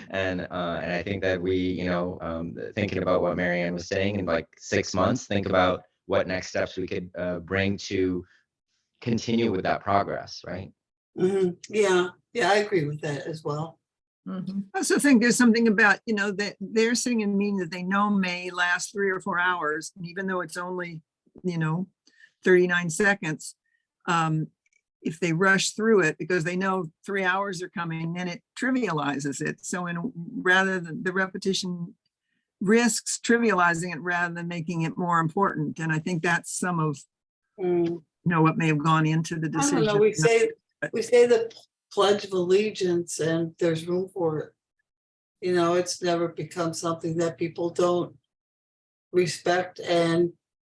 And I think that we, thinking about what Marianne was saying, in like 6 months, think about what next steps we could bring to continue with that progress, right? Yeah, I agree with that as well. I also think there's something about, that they're sitting in a meeting that they know may last 3 or 4 hours, and even though it's only, 39 seconds, if they rush through it because they know 3 hours are coming, then it trivializes it. So rather than the repetition risks trivializing it rather than making it more important. And I think that's some of, what may have gone into the I decision. don't know, we say the Pledge of Allegiance and there's room for it. It's never become something that people don't respect and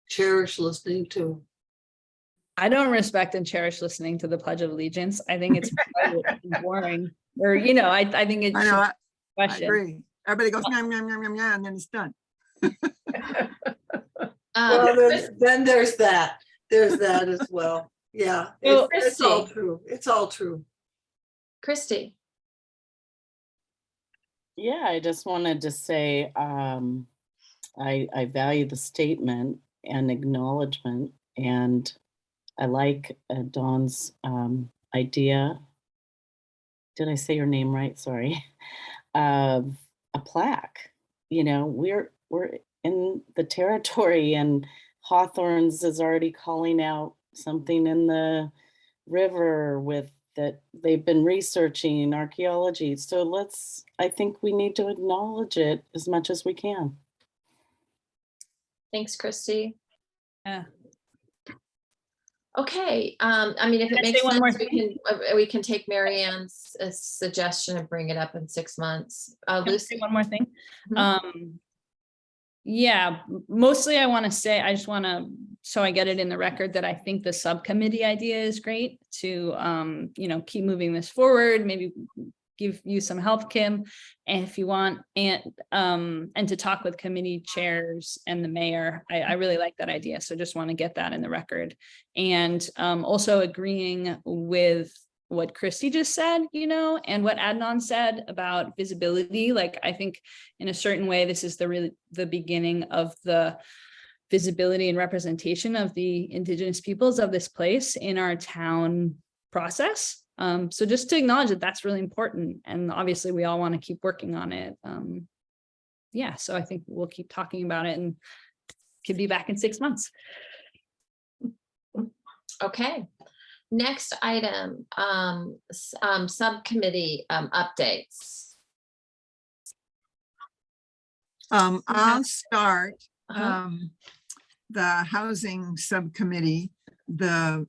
cherish listening to. I don't respect and cherish listening to the Pledge of Allegiance. I think it's boring. Or, I think it's I know, I question. agree. Everybody goes, yum, yum, yum, yum, yum, and then it's done. Well, then there's that. There's that as well. Yeah, So, it's all true. It's all true. Christy. Yeah, I just wanted to say, I value the statement and acknowledgement, and I like Dawn's idea. Did I say your name right? Sorry. Of a plaque. We're in the territory, and Hawthorne's is already calling out something in the river with that they've been researching archaeology. So I think we need to acknowledge it as much as we can. Thanks, Christy. Yeah. Okay, if Can I it makes say one more sense, we can take Marianne's suggestion and bring it up in 6 months. Can I say Lucy. one more thing? Mhm. Yeah, mostly I want to say, I just want to, so I get it in the record, that I think the subcommittee idea is great to, keep moving this forward, maybe give you some help, Kim, and if you want, and to talk with committee chairs and the mayor. I really like that idea. So just want to get that in the record. And also agreeing with what Christy just said, and what Adnan said about visibility. Like, I think in a certain way, this is the beginning of the visibility and representation of the indigenous peoples of this place in our town process. So just to acknowledge that that's really important. And obviously we all want to keep working on it. So I think we'll keep talking about it and could be back in 6 months. Okay. Next item, subcommittee updates. I'll start. Uh-huh. The housing subcommittee, I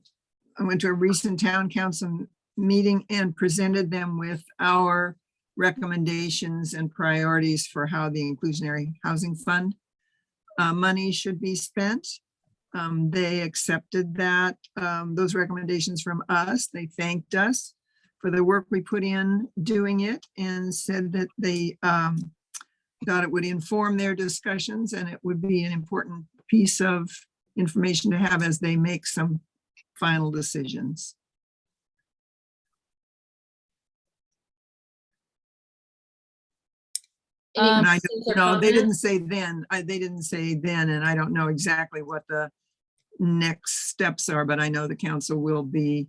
went to a recent town council meeting and presented them with our recommendations and priorities for how the inclusionary housing fund money should be spent. They accepted that, those recommendations from us. They thanked us for the work we put in doing it and said that they thought it would inform their discussions and it would be an important piece of information to have as they make some final decisions. Any Um, And I questions or don't know, they didn't comments? say then, they didn't say then, and I don't know exactly what the next steps are, but I know the council will be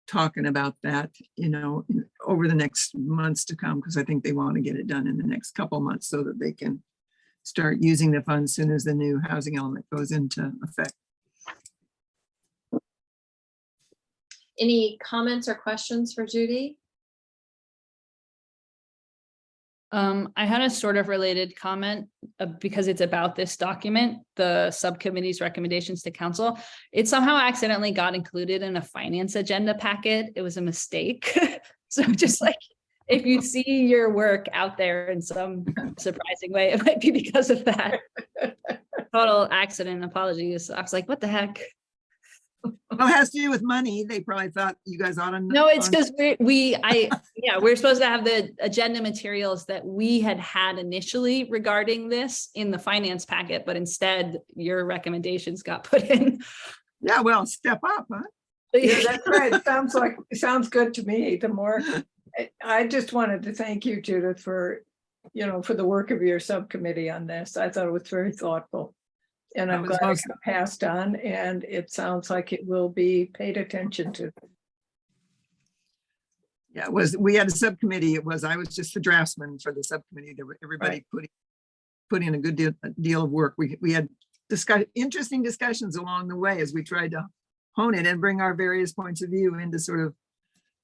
talking about that, over the next months to come, because I think they want to get it done in the next couple months so that they can start using the funds as soon as the new housing element goes into effect. Any comments or questions for Judy? I had a sort of related comment because it's about this document, the subcommittee's recommendations to council. It somehow accidentally got included in a finance agenda packet. It was a mistake. So just like, if you see your work out there in some surprising way, it might be because of that. Total accident, apologies. I was like, what the heck? Well, it has to do with money. They probably thought you guys ought to. No, it's because we're supposed to have the agenda materials that we had initially regarding this in the finance packet, but instead your recommendations got put in. Yeah, well, step up, huh? Yeah, that's right. Sounds good to me. I just wanted to thank you, Judith, for the work of your subcommittee on this. I thought it was very thoughtful. And That I'm was glad it most- got passed on, and it sounds like it will be paid attention to. Yeah, we had a subcommittee. I was just the draftsman for the subcommittee. Everybody put in a good deal of work. We had interesting discussions along the way as we tried to hone it and bring our various points of view into sort of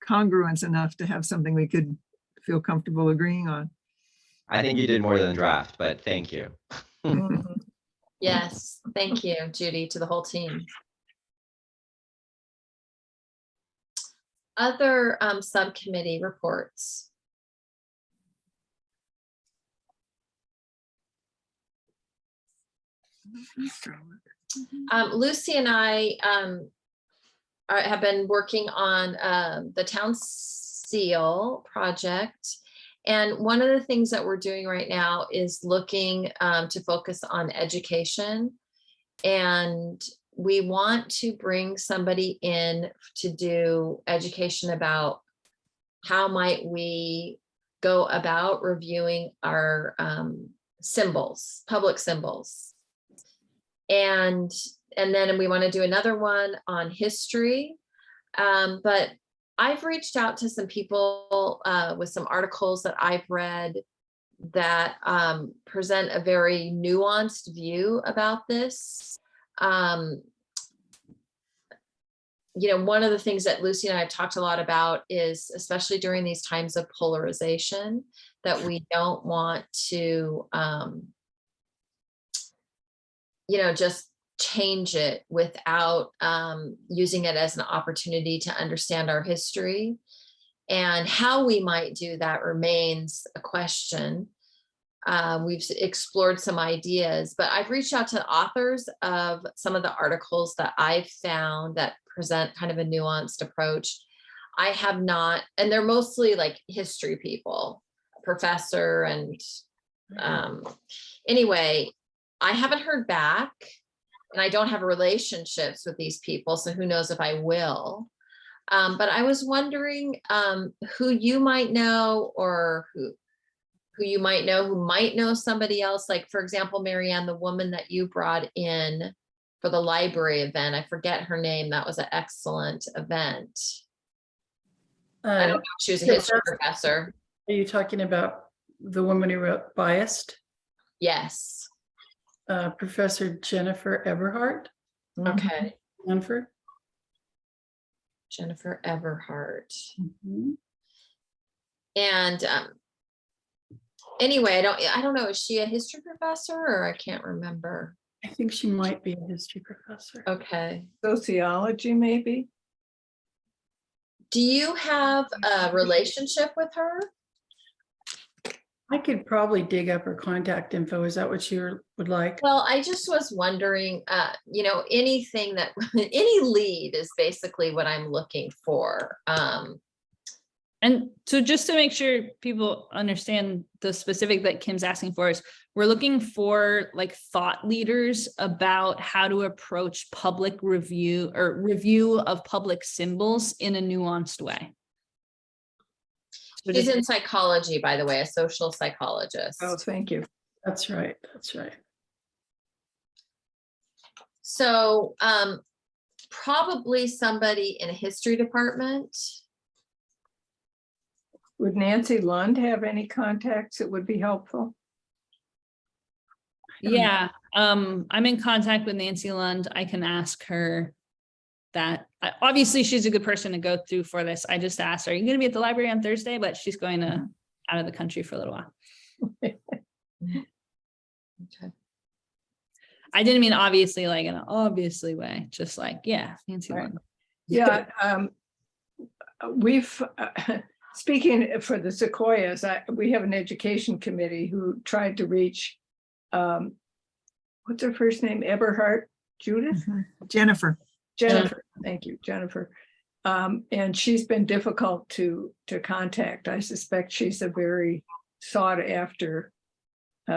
congruence enough to have something we could feel comfortable agreeing on. I think you did more than draft, but thank you. Yes, thank you, Judy, to the whole team. Other subcommittee reports. Lucy and I have been working on the town seal project. And one of the things that we're doing right now is looking to focus on education. And we want to bring somebody in to do education about how might we go about reviewing our symbols, public symbols. And then we want to do another one on history. But I've reached out to some people with some articles that I've read that present a very nuanced view about this. One of the things that Lucy and I have talked a lot about is, especially during these times of polarization, that we don't want to, just change it without using it as an opportunity to understand our history. And how we might do that remains a question. We've explored some ideas, but I've reached out to authors of some of the articles that I've found that present kind of a nuanced approach. I have not, and they're mostly like history people, a professor, and anyway, I haven't heard back, and I don't have relationships with these people, so who knows if I will. But I was wondering who you might know, or who you might know who might know somebody else. Like, for example, Marianne, the woman that you brought in for the library event, I forget her name. That was an excellent event. I don't know if she was a history professor. Are you talking about the woman who wrote Biased? Yes. Professor Jennifer Everhart, Okay. Stanford. Jennifer Everhart. Mhm. And anyway, I don't know, is she a history professor or I can't remember? I think she might be a history professor. Okay. Sociology, maybe? Do you have a relationship with her? I could probably dig up her contact info. Is that what you would like? Well, I just was wondering, you know, anything that, any lead is basically what I'm looking for. And so just to make sure people understand the specific that Kim's asking for is, we're looking for like thought leaders about how to approach public review or review of public symbols in a nuanced way. So She's just- in psychology, by the way, a social psychologist. Oh, thank you. That's right. That's right. So probably somebody in a history department. Would Nancy Lund have any contacts that would be helpful? Yeah, I'm in contact with Nancy Lund. I can ask her that. Obviously, she's a good person to go through for this. I just asked her, are you going to be at the library on Thursday? But she's going to out of the country for a little while. Okay. I didn't mean obviously like in an obviously way, just like, yeah, Nancy Right. Lund. Yeah, we've, speaking for the Sequoias, we have an education committee who tried to reach, what's her first name? Eberhard, Judith? Jennifer. Jennifer, thank you, Jennifer. And she's been difficult to contact. I suspect she's a very sought after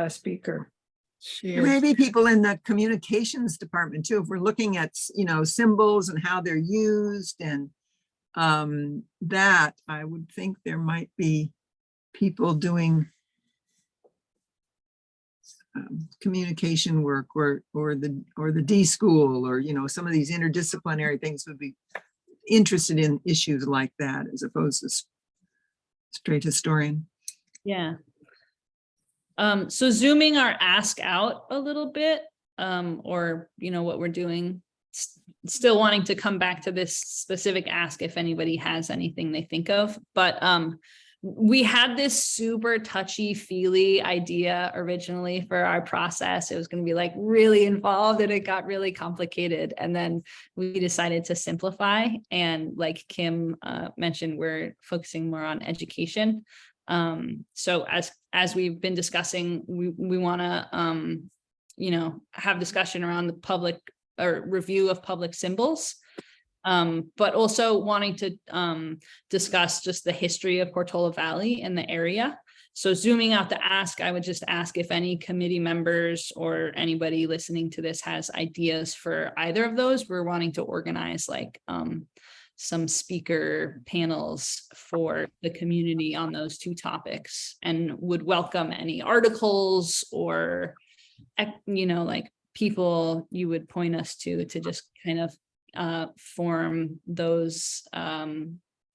speaker. She There is. may be people in the communications department too, if we're looking at, symbols and how they're used and that, I would think there might be people doing communication work or the D school or, some of these interdisciplinary things would be interested in issues like that as opposed to straight historian. Yeah. So zooming our ask out a little bit, or, what we're doing, still wanting to come back to this specific ask if anybody has anything they think of, but we had this super touchy-feely idea originally for our process. It was going to be like really involved and it got really complicated. And then we decided to simplify. And like Kim mentioned, we're focusing more on education. So as we've been discussing, we want to, have discussion around the public or review of public symbols. But also wanting to discuss just the history of Portola Valley and the area. So zooming out the ask, I would just ask if any committee members or anybody listening to this has ideas for either of those. We're wanting to organize like some speaker panels for the community on those two topics and would welcome any articles or, like people you would point us to just kind of form those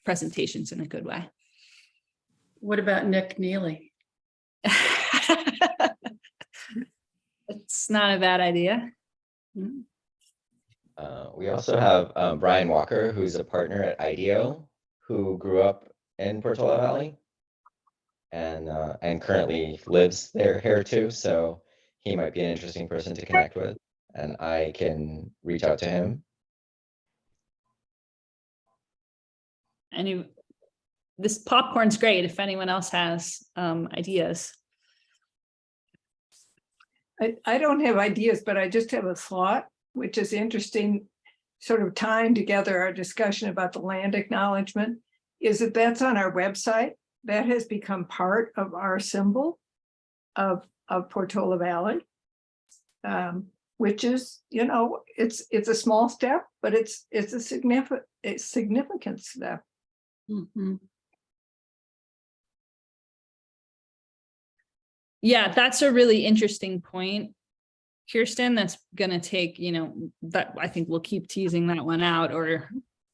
presentations in a good way. What about Nick Neely? It's not a bad idea. We also have Brian Walker, who's a partner at IDEO, who grew up in Portola Valley and currently lives here too. So he might be an interesting person to connect with, and I can reach out to him. This popcorn's great if anyone else has ideas. I don't have ideas, but I just have a thought, which is interesting, sort of tying together our discussion about the land acknowledgement, is that's on our website. That has become part of our symbol of Portola Valley, which is, it's a small step, but it's a significant step. Mhm. Yeah, that's a really interesting point, Kirsten. That's gonna take, that I think we'll keep teasing that one out, or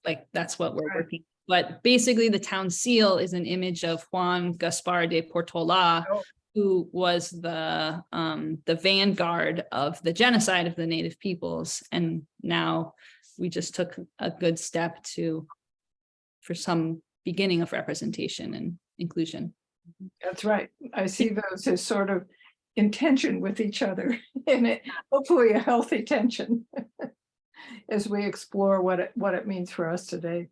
like that's what we're working. But basically the town seal is an image of Juan Gaspar de Portola, who was the vanguard of the genocide of the native peoples. And now we just took a good step for some beginning of representation and inclusion. That's right. I see those as sort of in tension with each other and hopefully a healthy tension as we explore what it means for us today.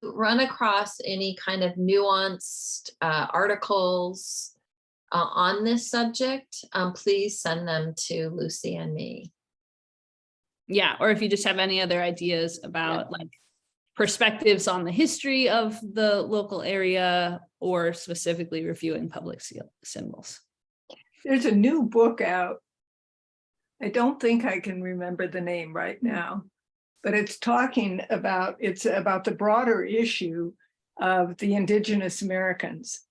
Run across any kind of nuanced articles on this subject, please send them to Lucy and me. Yeah, or if you just have any other ideas about like perspectives on the history of the local area or specifically reviewing public symbols. There's a new book out. I don't think I can remember the name right now, but it's about the broader issue of the Indigenous Americans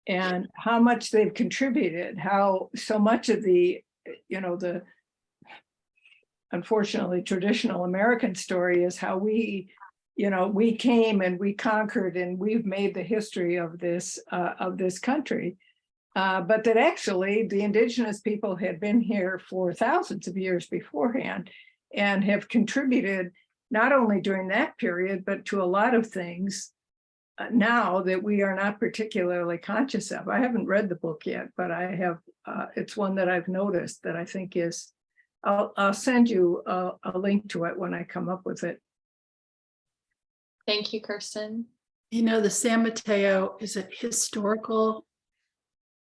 and how much they've contributed, how so much of the unfortunately traditional American story is how we came and we conquered and we've made the history of this country. But that actually the Indigenous people had been here for thousands of years beforehand and have contributed not only during that period, but to a lot of things now that we are not particularly conscious of. I haven't read the book yet, but I have. It's one that I've noticed that I think is. I'll send you a link to it when I come up with it. Thank you, Kirsten. You know, the San Mateo is a historical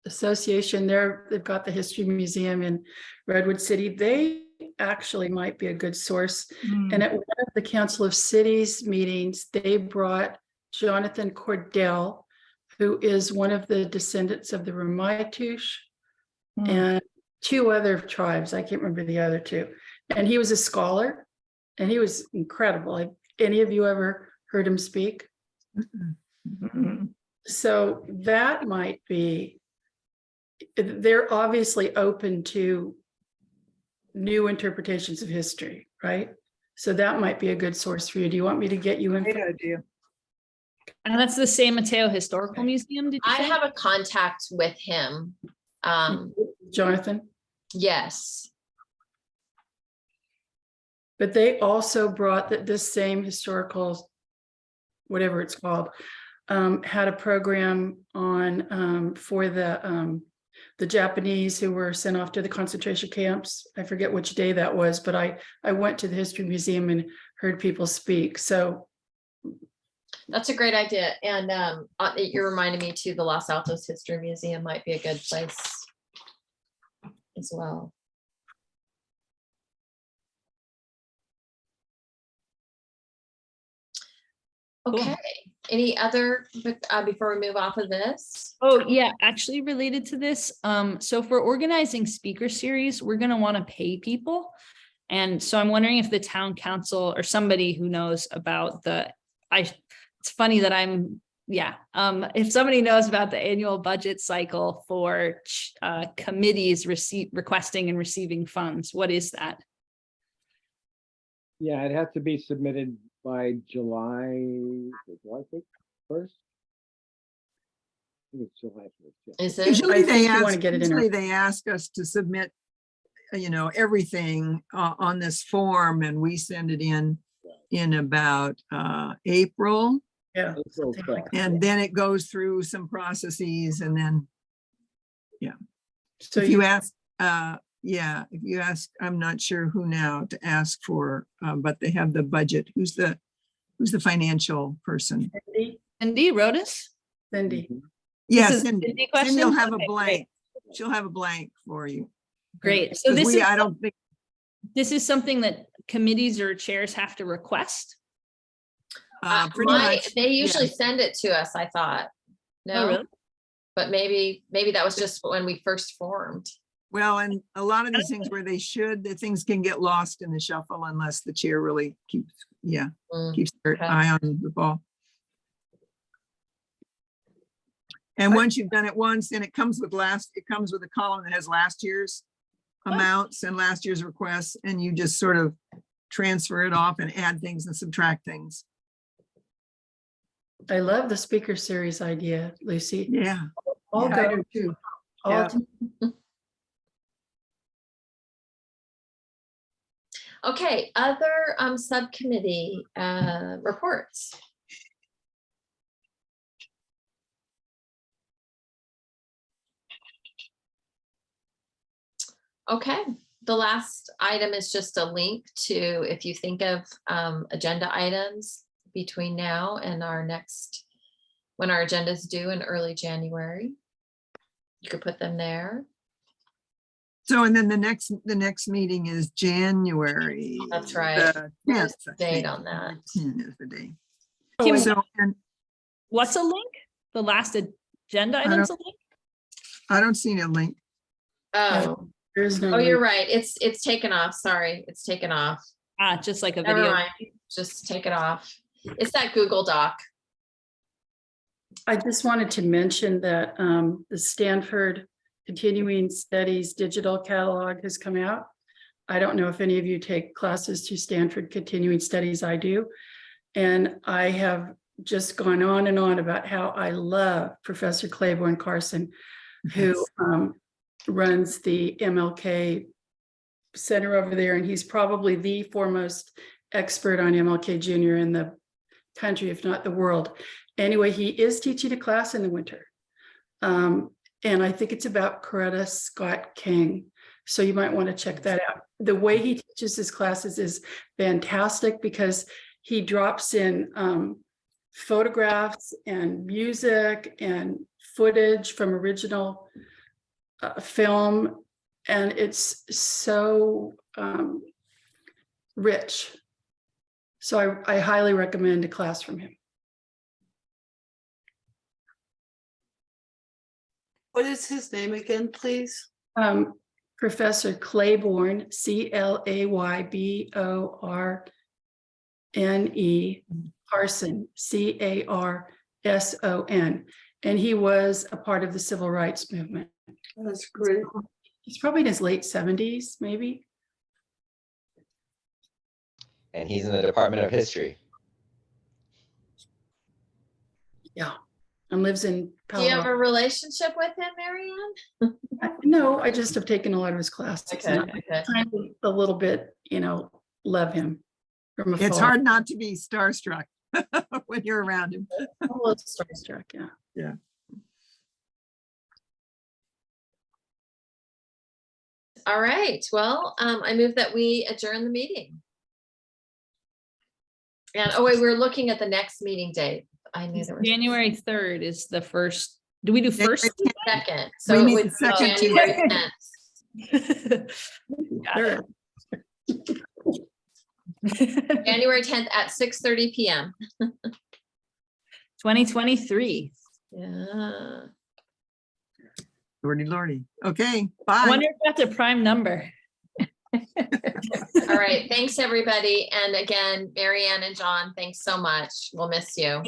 association there. They've got the History Museum in Redwood City. They actually might be a good source. And at one of the Council of Cities meetings, they brought Jonathan Cordell, who is one of the descendants of the Ramaytush and two other tribes. I can't remember the other two. And he was a scholar and he was incredible. Have any of you ever heard him speak? So that might be, they're obviously open to new interpretations of history, right? So that might be a good source for you. Do you want me to get you in? Great idea. And that's the San Mateo Historical Museum, did you I say? have a contact with him. Jonathan? Yes. But they also brought this same historical, whatever it's called, had a program on for the Japanese who were sent off to the concentration camps. I forget which day that was, but I went to the History Museum and heard people speak. So That's a great idea. And you're reminding me too, the Los Altos History Museum might be a good place as well. Cool. Okay, any other, before we move off of this? Oh, yeah, actually related to this. So for organizing speaker series, we're going to want to pay people. And so I'm wondering if the town council or somebody who knows about it's funny that if somebody knows about the annual budget cycle for committees requesting and receiving funds, what is that? Yeah, it has to be submitted by July 1st. I think it's July 1st. Yeah. Is it? Usually think you wanna get it in usually they ask us to submit, everything on this form and we send it in about April. yeah. April something like 12th. that. And then it goes through some processes and then, So if you ask, if you ask, I'm not sure who now to ask for, but they have the budget. Who's the financial person? Cindy Rodas? Cindy. Yes, is a Cindy. Cindy Cindy will question? have a Okay, great. blank. She'll have a blank for you. Great. So 'Cause I don't think, this is something that committees or chairs have to request? pretty much. They usually yes. send it to us, I thought. Oh, No, really? but maybe that was just when we first formed. Well, and a lot of these things where the things can get lost in the shuffle unless the chair really keeps their okay. eye on the ball. And once you've done it once, then it comes with a column that has last year's amounts and last year's requests, and you just sort of transfer it off and add things and subtract things. I love the speaker series idea, Lucy. Yeah. I'll Yeah, I go. do too. I'll Yeah. Okay, other subcommittee reports. Okay, the last item is just a link to, if you think of agenda items between now and our next, when our agenda is due in early January. You could put them there. So, and then the next meeting is January. That's right. the Where's 10th, the I date think. on that? 10 is the date. Kim, So, and what's a link? The last agenda don't- items a link? I don't see a link. Oh, There is no. oh, you're link. right. It's taken off. Sorry, it's taken off. Just like a Never video. mind. Just take it off. It's that Google Doc. I just wanted to mention that the Stanford Continuing Studies Digital Catalog has come out. I don't know if any of you take classes to Stanford Continuing Studies. I do. And I have just gone on and on about how I love Professor Claiborne Carson, who runs the MLK Center over there. And he's probably the foremost expert on MLK Jr. in the country, if not the world. Anyway, he is teaching a class in the winter. And I think it's about Coretta Scott King. So you might want to check that out. The way he teaches his classes is fantastic because he drops in photographs and music and footage from original film. And it's so rich. So I highly recommend a class from him. What is his name again, please? Professor Claiborne, Clayborne, Carson, Carson. And he was a part of the civil rights movement. That's great. He's probably in his late 70s, maybe. And he's in the Department of History. Yeah. And lives in Do Palo you have a Alto. relationship with him, Marianne? No, I just have taken a lot of his classes. Okay, and okay. I kind of a little bit, love him from afar. It's hard not to be starstruck when you're around him. I'm a little starstruck, yeah. Yeah. All right, well, I move that we adjourn the meeting. And, oh wait, we're looking at the next meeting date. I knew there was. January 3rd is the first. Do we do first? Second, We so it meet would the be second January Tuesday. 10th. Sure. January 10th at 6:30 PM. 2023. Yeah. Lordy, lordy. Okay, I bye. wonder if that's a prime number. All right, thanks, everybody. And again, Marianne and John, thanks so much. We'll miss you.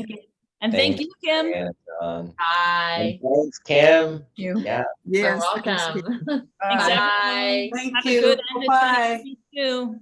And thank you, Kim. And, Bye. thanks, Kim. You. Yeah. You're Yes. thanks, welcome. Thanks, Bye. everyone. Thank Have a you. good end of Bye. 2022.